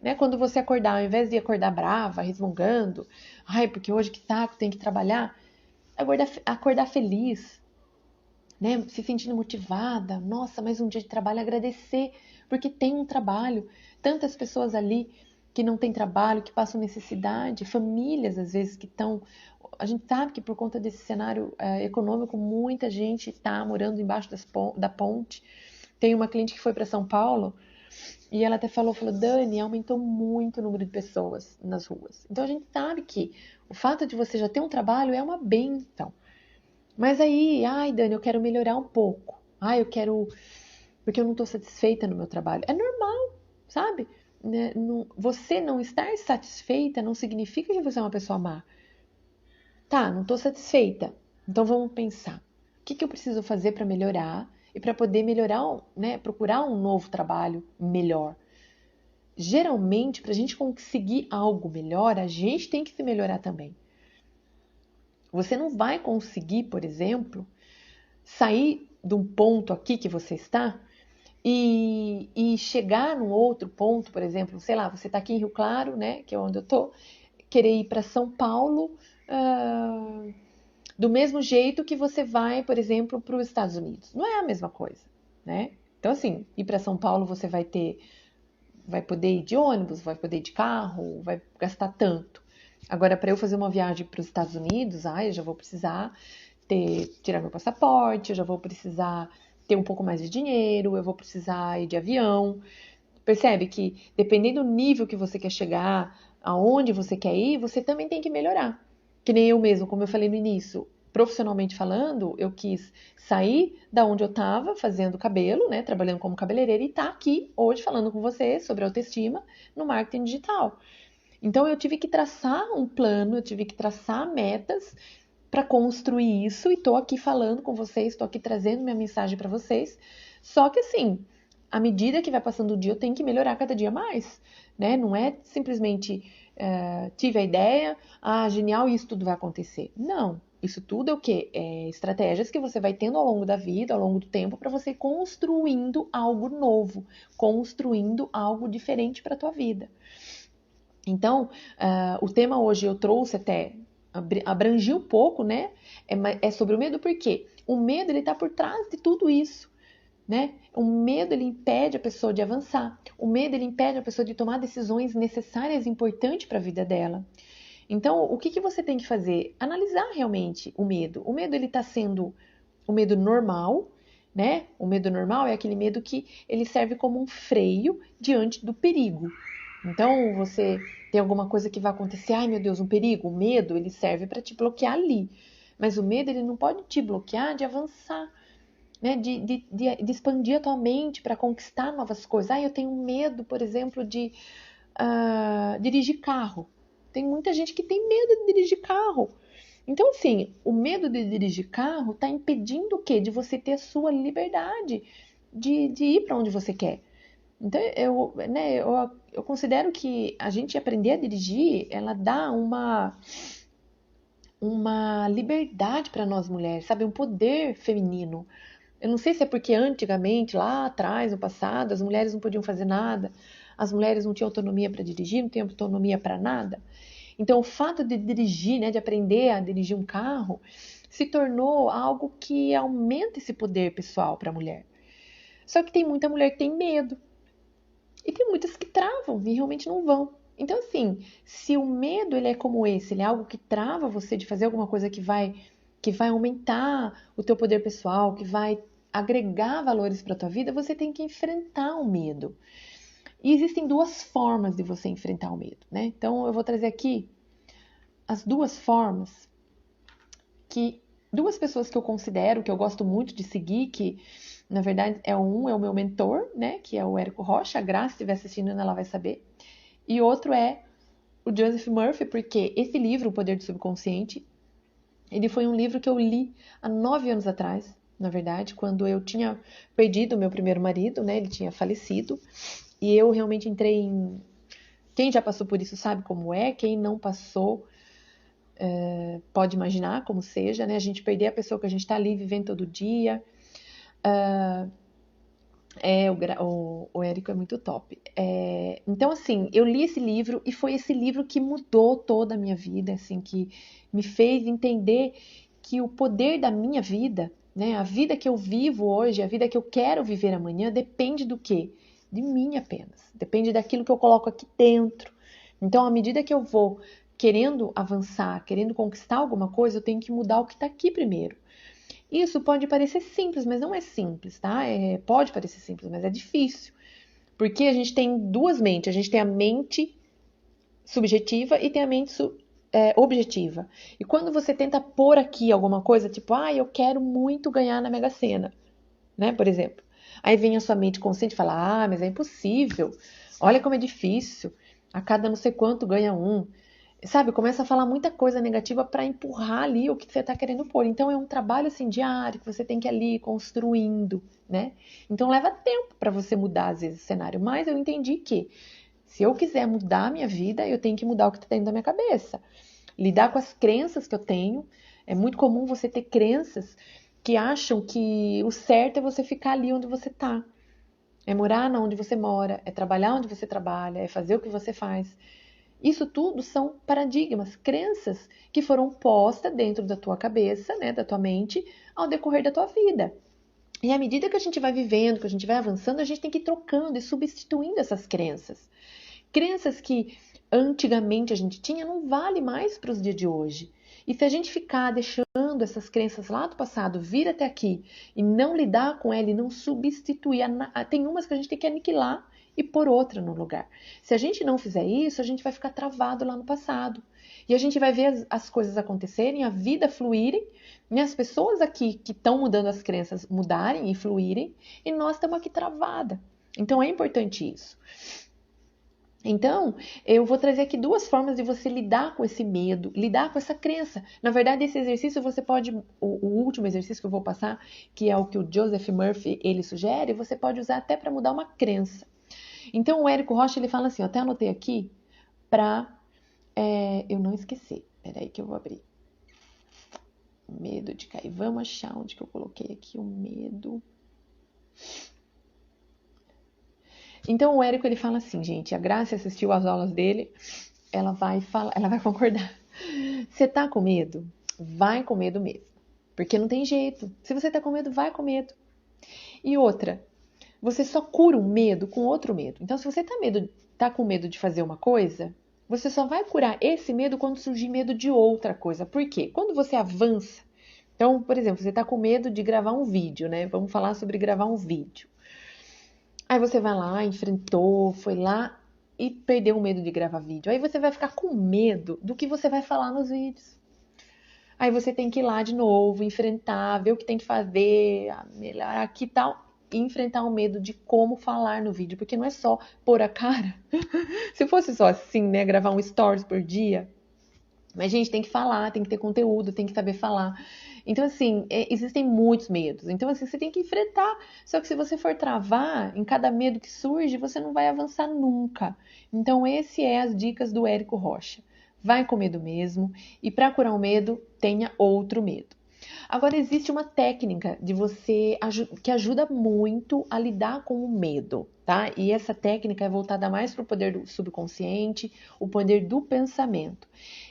Né? Quando você acordar, ao invés de acordar brava, resmungando, ai, porque hoje que saco, tem que trabalhar, acordar feliz, né? Se sentindo motivada, nossa, mais um dia de trabalho, agradecer, porque tem um trabalho. Tantas pessoas ali que não têm trabalho, que passam necessidade, famílias às vezes que estão. A gente sabe que por conta desse cenário econômico, muita gente está morando embaixo da ponte. Tem uma cliente que foi para São Paulo e ela até falou, Dani, aumentou muito o número de pessoas nas ruas. Então a gente sabe que o fato de você já ter um trabalho é uma bênção. Mas aí, ai, Dani, eu quero melhorar um pouco. Ai, eu quero. Porque eu não estou satisfeita no meu trabalho. É normal, sabe? Né? Você não estar satisfeita não significa que você é uma pessoa má. Tá, não estou satisfeita. Então vamos pensar. O que que eu preciso fazer para melhorar e para poder melhorar, né? Procurar um novo trabalho melhor. Geralmente, para a gente conseguir algo melhor, a gente tem que se melhorar também. Você não vai conseguir, por exemplo, sair de um ponto aqui que você está e chegar num outro ponto, por exemplo, sei lá, você está aqui em Rio Claro, né, que é onde eu tô, querer ir para São Paulo, do mesmo jeito que você vai, por exemplo, para os Estados Unidos. Não é a mesma coisa, né? Então, assim, ir para São Paulo você vai poder ir de ônibus, vai poder ir de carro, vai gastar tanto. Agora, para eu fazer uma viagem para os Estados Unidos, eu já vou precisar tirar meu passaporte, eu já vou precisar ter um pouco mais de dinheiro, eu vou precisar ir de avião. Percebe que dependendo do nível que você quer chegar, aonde você quer ir, você também tem que melhorar. Que nem eu mesmo, como eu falei no início, profissionalmente falando, eu quis sair da onde eu estava fazendo cabelo, né, trabalhando como cabeleireira e estar aqui hoje falando com você sobre autoestima no marketing digital. Então eu tive que traçar um plano, eu tive que traçar metas para construir isso e estou aqui falando com vocês, estou aqui trazendo minha mensagem para vocês. Só que assim, à medida que vai passando o dia, eu tenho que melhorar cada dia mais, né? Não é simplesmente tive a ideia, genial, isso tudo vai acontecer. Não, isso tudo é o quê? É estratégias que você vai tendo ao longo da vida, ao longo do tempo, para você ir construindo algo novo, construindo algo diferente para a tua vida. Então, o tema hoje eu trouxe até, abrangi um pouco, né? É sobre o medo, porque o medo ele está por trás de tudo isso, né? O medo ele impede a pessoa de avançar, o medo ele impede a pessoa de tomar decisões necessárias e importantes para a vida dela. Então, o que que você tem que fazer? Analisar realmente o medo. O medo ele está sendo o medo normal, né? O medo normal é aquele medo que ele serve como um freio diante do perigo. Então, você tem alguma coisa que vai acontecer, ai meu Deus, um perigo, o medo, ele serve para te bloquear ali. Mas o medo, ele não pode te bloquear de avançar, né? De expandir a tua mente para conquistar novas coisas. Eu tenho medo, por exemplo, de dirigir carro. Tem muita gente que tem medo de dirigir carro. Então, assim, o medo de dirigir carro está impedindo o quê? De você ter a sua liberdade de ir para onde você quer. Então, eu considero que a gente aprender a dirigir, ela dá uma liberdade para nós mulheres, sabe? Um poder feminino. Eu não sei se é porque antigamente, lá atrás, no passado, as mulheres não podiam fazer nada, as mulheres não tinham autonomia para dirigir, não tinham autonomia para nada. Então, o fato de dirigir, né, de aprender a dirigir um carro, se tornou algo que aumenta esse poder pessoal para a mulher. Só que tem muita mulher que tem medo. E tem muitas que travam e realmente não vão. Então, assim, se o medo ele é como esse, ele é algo que trava você de fazer alguma coisa que vai aumentar o teu poder pessoal, que vai agregar valores para a tua vida, você tem que enfrentar o medo. E existem duas formas de você enfrentar o medo, né? Então, eu vou trazer aqui as duas formas que duas pessoas que eu considero, que eu gosto muito de seguir, que na verdade é o meu mentor, né, que é o Érico Rocha. A Graça, se estiver assistindo, ela vai saber. E outro é o Joseph Murphy, porque esse livro, O Poder do Subconsciente, ele foi um livro que eu li há 9 anos atrás, na verdade, quando eu tinha perdido o meu primeiro marido, né, ele tinha falecido, e eu realmente entrei em... Quem já passou por isso sabe como é, quem não passou pode imaginar como seja, né, a gente perder a pessoa que a gente está ali vivendo todo dia. O Érico é muito top. Então, assim, eu li esse livro e foi esse livro que mudou toda a minha vida, assim, que me fez entender que o poder da minha vida, né, a vida que eu vivo hoje, a vida que eu quero viver amanhã, depende do quê? De mim apenas. Depende daquilo que eu coloco aqui dentro. Então, à medida que eu vou querendo avançar, querendo conquistar alguma coisa, eu tenho que mudar o que está aqui primeiro. Isso pode parecer simples, mas não é simples, tá? Pode parecer simples, mas é difícil. Porque a gente tem duas mentes. A gente tem a mente subjetiva e tem a mente objetiva. E quando você tenta pôr aqui alguma coisa, tipo, eu quero muito ganhar na Mega Sena, né? Por exemplo. Aí vem a sua mente consciente e fala, mas é impossível. Olha como é difícil. A cada não sei quanto ganha um. Sabe, começa a falar muita coisa negativa para empurrar ali o que você está querendo pôr. Então é um trabalho assim diário que você tem que ir ali construindo, né? Então leva tempo para você mudar às vezes o cenário, mas eu entendi que se eu quiser mudar a minha vida, eu tenho que mudar o que está dentro da minha cabeça. Lidar com as crenças que eu tenho. É muito comum você ter crenças que acham que o certo é você ficar ali onde você está. É morar onde você mora, é trabalhar onde você trabalha, é fazer o que você faz. Isso tudo são paradigmas, crenças que foram postas dentro da tua cabeça, né, da tua mente, ao decorrer da tua vida. E à medida que a gente vai vivendo, que a gente vai avançando, a gente tem que ir trocando e substituindo essas crenças. Crenças que antigamente a gente tinha não vale mais para os dias de hoje. E se a gente ficar deixando essas crenças lá do passado vir até aqui e não lidar com ela e não substituir, tem umas que a gente tem que aniquilar e pôr outra no lugar. Se a gente não fizer isso, a gente vai ficar travado lá no passado. E a gente vai ver as coisas acontecerem, a vida fluírem, e as pessoas aqui que estão mudando as crenças mudarem e fluírem, e nós estamos aqui travada. Então é importante isso. Então, eu vou trazer aqui duas formas de você lidar com esse medo, lidar com essa crença. Na verdade, esse exercício você pode, o último exercício que eu vou passar, que é o que o Joseph Murphy ele sugere, você pode usar até para mudar uma crença. Então, o Érico Rocha ele fala assim, eu até anotei aqui para eu não esquecer. Peraí que eu vou abrir. Medo de cair. Vamos achar onde que eu coloquei aqui o medo. Então o Érico ele fala assim, gente, a Graça assistiu às aulas dele, ela vai concordar. Você tá com medo? Vai com medo mesmo. Porque não tem jeito. Se você tá com medo, vai com medo. E outra, você só cura um medo com outro medo. Então se você tá com medo de fazer uma coisa, você só vai curar esse medo quando surgir medo de outra coisa. Por quê? Quando você avança, então, por exemplo, você tá com medo de gravar um vídeo, né? Vamos falar sobre gravar um vídeo. Aí você vai lá, enfrentou, foi lá e perdeu o medo de gravar vídeo. Aí você vai ficar com medo do que você vai falar nos vídeos. Aí você tem que ir lá de novo, enfrentar, ver o que tem que fazer, melhorar aqui e tal. e enfrentar o medo de como falar no vídeo, porque não é só pôr a cara. Se fosse só assim, né, gravar um stories por dia, mas, gente, tem que falar, tem que ter conteúdo, tem que saber falar. Então, assim, existem muitos medos. Então, assim, você tem que enfrentar. Só que se você for travar em cada medo que surge, você não vai avançar nunca. Então, esse é as dicas do Érico Rocha. Vai com medo mesmo. E para curar o medo, tenha outro medo. Agora, existe uma técnica de você que ajuda muito a lidar com o medo, tá? E essa técnica é voltada mais para o poder do subconsciente, o poder do pensamento.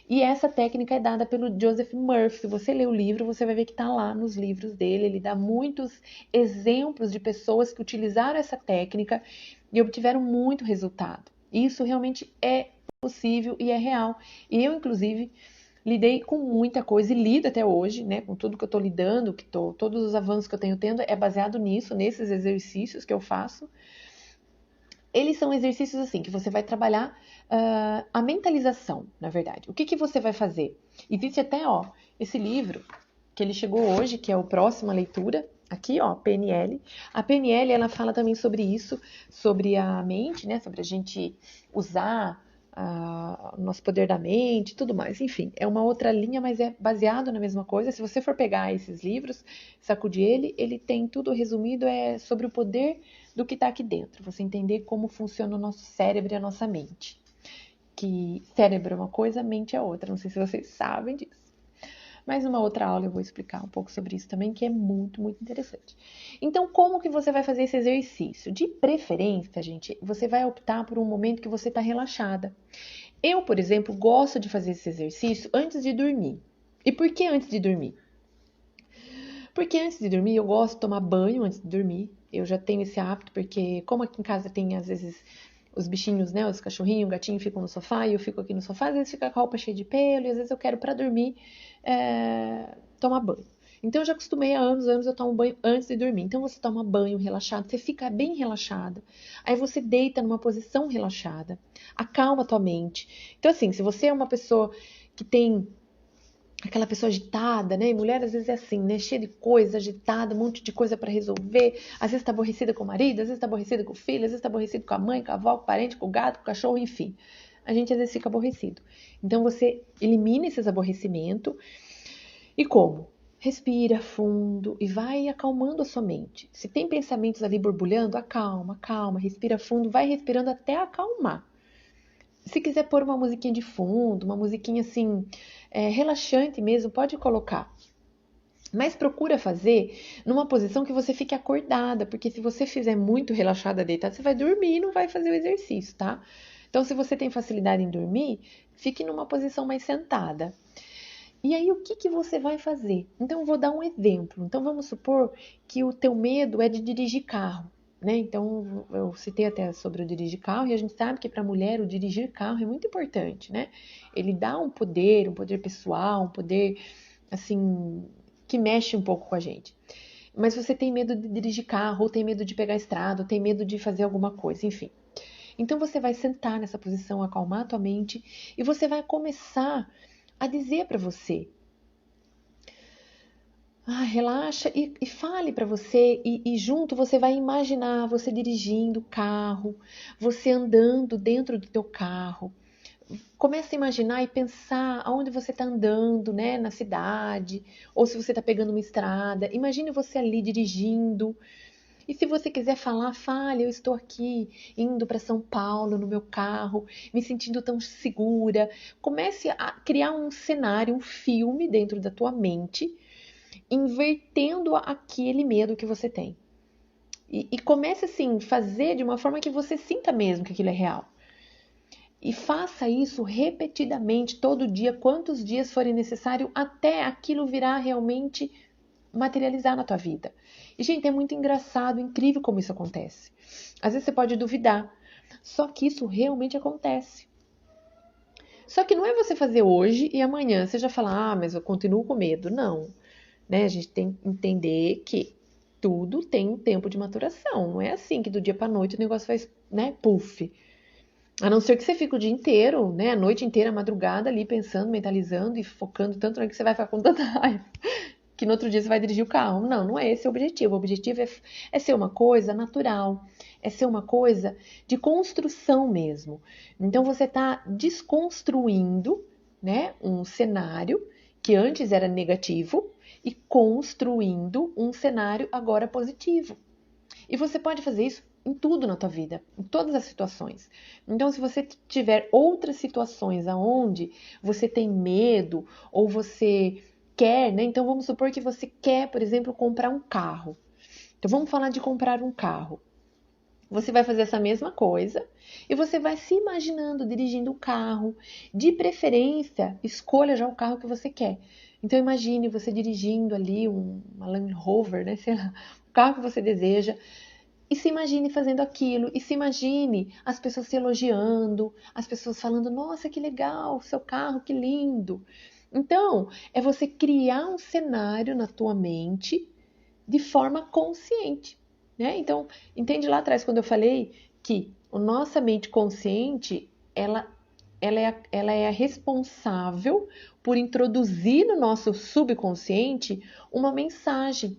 E essa técnica é dada pelo Joseph Murphy. Se você ler o livro, você vai ver que está lá nos livros dele. Ele dá muitos exemplos de pessoas que utilizaram essa técnica e obtiveram muito resultado. Isso realmente é possível e é real. E eu, inclusive, lidei com muita coisa e lido até hoje, né? Com tudo que eu estou lidando, todos os avanços que eu tenho tendo é baseado nisso, nesses exercícios que eu faço. Eles são exercícios assim, que você vai trabalhar a mentalização, na verdade. O que você vai fazer? Existe até, ó, esse livro que ele chegou hoje, que é o próxima leitura, aqui, ó, PNL. A PNL, ela fala também sobre isso, sobre a mente, né? Sobre a gente usar o nosso poder da mente, tudo mais. Enfim, é uma outra linha, mas é baseado na mesma coisa. Se você for pegar esses livros, sacudir ele tem tudo resumido, é sobre o poder do que está aqui dentro. Você entender como funciona o nosso cérebro e a nossa mente. Que cérebro é uma coisa, mente é outra. Não sei se vocês sabem disso. Mas numa outra aula eu vou explicar um pouco sobre isso também, que é muito, muito interessante. Então, como que você vai fazer esse exercício? De preferência, gente, você vai optar por um momento que você está relaxada. Eu, por exemplo, gosto de fazer esse exercício antes de dormir. E por que antes de dormir? Porque antes de dormir eu gosto de tomar banho antes de dormir. Eu já tenho esse hábito, porque como aqui em casa tem às vezes os bichinhos, né, os cachorrinhos, o gatinho ficam no sofá e eu fico aqui no sofá, às vezes fica com a roupa cheia de pelo e às vezes eu quero para dormir tomar banho. Então eu já acostumei há anos eu tomo banho antes de dormir. Então você toma banho relaxado, você fica bem relaxada. Aí você deita numa posição relaxada, acalma a tua mente. Então assim, se você é uma pessoa que tem aquela pessoa agitada, né? E mulher às vezes é assim, né? Cheia de coisa, agitada, um monte de coisa para resolver. Às vezes tá aborrecida com o marido, às vezes tá aborrecida com o filho, às vezes tá aborrecida com a mãe, com a avó, com o parente, com o gato, com o cachorro, enfim. A gente às vezes fica aborrecido. Então você elimina esses aborrecimentos. E como? Respira fundo e vai acalmando a sua mente. Se tem pensamentos ali borbulhando, acalma, calma, respira fundo, vai respirando até acalmar. Se quiser pôr uma musiquinha de fundo, uma musiquinha assim, relaxante mesmo, pode colocar. Mas procura fazer numa posição que você fique acordada, porque se você fizer muito relaxada, deitada, você vai dormir e não vai fazer o exercício, tá? Então, se você tem facilidade em dormir, fique numa posição mais sentada. E aí, o que você vai fazer? Então, eu vou dar um exemplo. Então, vamos supor que o teu medo é de dirigir carro. Né? Então, eu citei até sobre o dirigir carro, e a gente sabe que para a mulher o dirigir carro é muito importante, né? Ele dá um poder pessoal, um poder, assim, que mexe um pouco com a gente. Mas você tem medo de dirigir carro, ou tem medo de pegar a estrada, ou tem medo de fazer alguma coisa, enfim. Então, você vai sentar nessa posição, acalmar a tua mente, e você vai começar a dizer para você: relaxa e fale para você e junto você vai imaginar você dirigindo o carro, você andando dentro do teu carro. Começa a imaginar e pensar aonde você está andando, né, na cidade, ou se você está pegando uma estrada. Imagine você ali dirigindo. E se você quiser falar, fale, eu estou aqui indo para São Paulo no meu carro, me sentindo tão segura. Comece a criar um cenário, um filme dentro da tua mente, invertendo aquele medo que você tem. E comece assim, fazer de uma forma que você sinta mesmo que aquilo é real. E faça isso repetidamente, todo dia, quantos dias forem necessário, até aquilo virar realmente materializar na tua vida. E, gente, é muito engraçado, incrível como isso acontece. Às vezes você pode duvidar, só que isso realmente acontece. Só que não é você fazer hoje e amanhã você já fala, mas eu continuo com medo. Não. Né? A gente tem que entender que tudo tem um tempo de maturação. Não é assim que do dia para noite o negócio faz, né, puff. A não ser que você fique o dia inteiro, né, a noite inteira, a madrugada ali pensando, mentalizando e focando tanto no que você vai ficar com tanta raiva que no outro dia você vai dirigir o carro. Não, não é esse o objetivo. O objetivo é ser uma coisa natural, é ser uma coisa de construção mesmo. Então você está desconstruindo, né, um cenário que antes era negativo e construindo um cenário agora positivo. E você pode fazer isso em tudo na tua vida, em todas as situações. Então, se você tiver outras situações aonde você tem medo ou você quer, né? Então, vamos supor que você quer, por exemplo, comprar um carro. Então, vamos falar de comprar um carro. Você vai fazer essa mesma coisa e você vai se imaginando dirigindo o carro. De preferência, escolha já o carro que você quer. Então, imagine você dirigindo ali uma Land Rover, né? Sei lá, o carro que você deseja. E se imagine fazendo aquilo, e se imagine as pessoas se elogiando, as pessoas falando, nossa, que legal, seu carro, que lindo. Então, é você criar um cenário na tua mente de forma consciente, né? Então, entende lá atrás quando eu falei que a nossa mente consciente, ela é a responsável por introduzir no nosso subconsciente uma mensagem.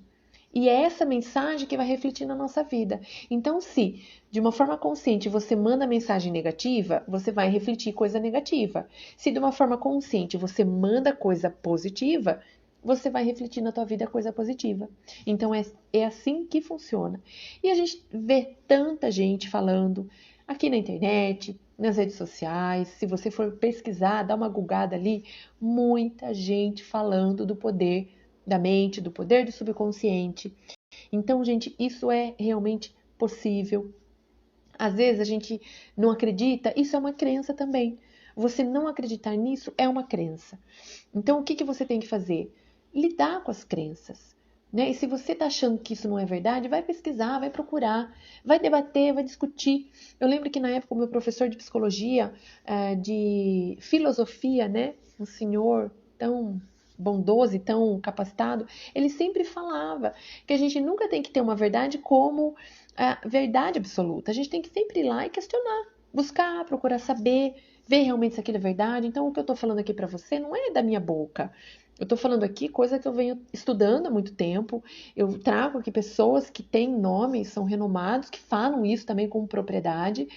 E é essa mensagem que vai refletir na nossa vida. Então, se de uma forma consciente você manda mensagem negativa, você vai refletir coisa negativa. Se de uma forma consciente você manda coisa positiva, você vai refletir na tua vida coisa positiva. Então, é assim que funciona. E a gente vê tanta gente falando aqui na internet, nas redes sociais. Se você for pesquisar, dá uma googada ali, muita gente falando do poder da mente, do poder do subconsciente. Então, gente, isso é realmente possível. Às vezes a gente não acredita, isso é uma crença também. Você não acreditar nisso é uma crença. Então, o que que você tem que fazer? Lidar com as crenças. Né? E se você está achando que isso não é verdade, vai pesquisar, vai procurar, vai debater, vai discutir. Eu lembro que na época o meu professor de psicologia, de filosofia, né? Um senhor tão bondoso e tão capacitado, ele sempre falava que a gente nunca tem que ter uma verdade como a verdade absoluta. A gente tem que sempre ir lá e questionar, buscar, procurar saber, ver realmente se aquilo é verdade. Então, o que eu estou falando aqui para você não é da minha boca. Eu estou falando aqui coisa que eu venho estudando há muito tempo. Eu trago aqui pessoas que têm nome, são renomados, que falam isso também com propriedade.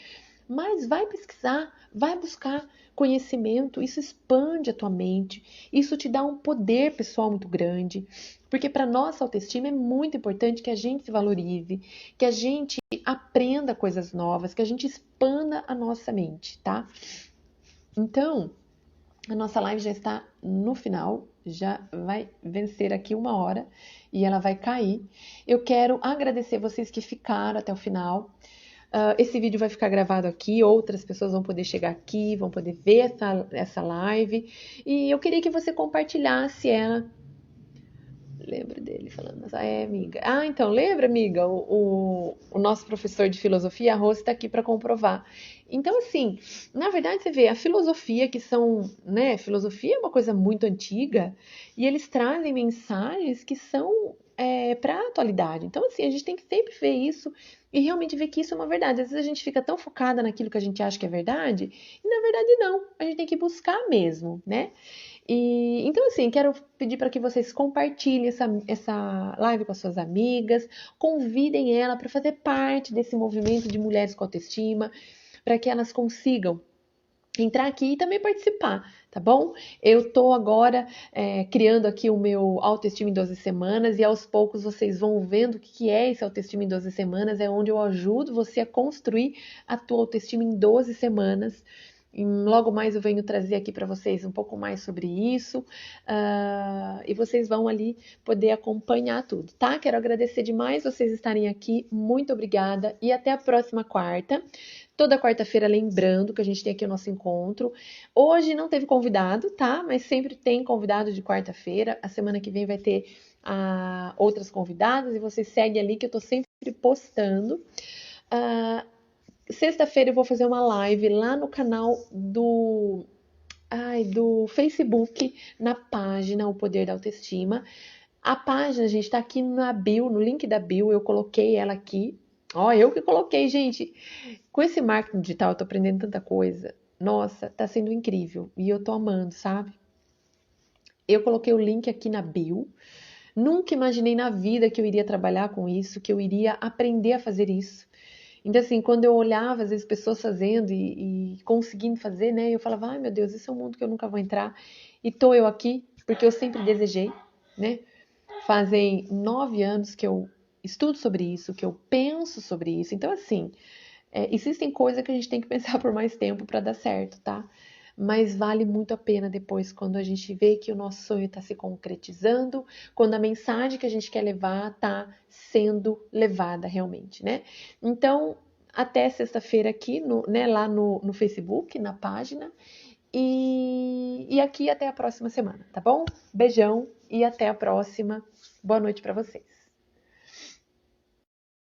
Mas vai pesquisar, vai buscar conhecimento, isso expande a tua mente, isso te dá um poder pessoal muito grande, porque para nossa autoestima é muito importante que a gente se valorize, que a gente aprenda coisas novas, que a gente expanda a nossa mente, tá? Então, a nossa live já está no final, já vai vencer aqui 1 hora e ela vai cair. Eu quero agradecer vocês que ficaram até o final. Esse vídeo vai ficar gravado aqui, outras pessoas vão poder chegar aqui, vão poder ver essa live. E eu queria que você compartilhasse ela. Lembro dele falando, amiga. Então, lembra, amiga, o nosso professor de filosofia, a Rose, está aqui para comprovar. Então, assim, na verdade, você vê, a filosofia, que são, né, filosofia é uma coisa muito antiga, e eles trazem mensagens que são para a atualidade. Então, assim, a gente tem que sempre ver isso e realmente ver que isso é uma verdade. Às vezes a gente fica tão focada naquilo que a gente acha que é verdade, e na verdade não. A gente tem que buscar mesmo, né? Então, assim, quero pedir para que vocês compartilhem essa live com as suas amigas, convidem ela para fazer parte desse movimento de mulheres com autoestima, para que elas consigam entrar aqui e também participar, tá bom? Eu tô agora criando aqui o meu Autoestima em 12 Semanas e aos poucos vocês vão vendo o que é esse Autoestima em 12 Semanas, é onde eu ajudo você a construir a tua autoestima em 12 semanas. E logo mais eu venho trazer aqui para vocês um pouco mais sobre isso e vocês vão ali poder acompanhar tudo, tá? Quero agradecer demais vocês estarem aqui, muito obrigada e até a próxima quarta. Toda quarta-feira, lembrando que a gente tem aqui o nosso encontro. Hoje não teve convidado, tá? Mas sempre tem convidado de quarta-feira. A semana que vem vai ter outras convidadas e vocês seguem ali que eu tô sempre postando. Sexta-feira eu vou fazer uma live lá no canal do Facebook, na página O Poder da Autoestima. A página, gente, tá aqui na bio, no link da bio, eu coloquei ela aqui. Ó, eu que coloquei, gente. Com esse marketing digital, eu tô aprendendo tanta coisa. Nossa, tá sendo incrível. E eu tô amando, sabe? Eu coloquei o link aqui na bio. Nunca imaginei na vida que eu iria trabalhar com isso, que eu iria aprender a fazer isso. Então, assim, quando eu olhava, às vezes, pessoas fazendo e conseguindo fazer, né? Eu falava, ai meu Deus, esse é um mundo que eu nunca vou entrar. E tô eu aqui, porque eu sempre desejei, né? Fazem 9 anos que eu estudo sobre isso, que eu penso sobre isso. Então, assim, existem coisas que a gente tem que pensar por mais tempo para dar certo, tá? Mas vale muito a pena depois quando a gente vê que o nosso sonho está se concretizando, quando a mensagem que a gente quer levar está sendo levada realmente, né? Então, até sexta-feira aqui, né, lá no Facebook, na página, e aqui até a próxima semana, tá bom? Beijão e até a próxima. Boa noite para vocês.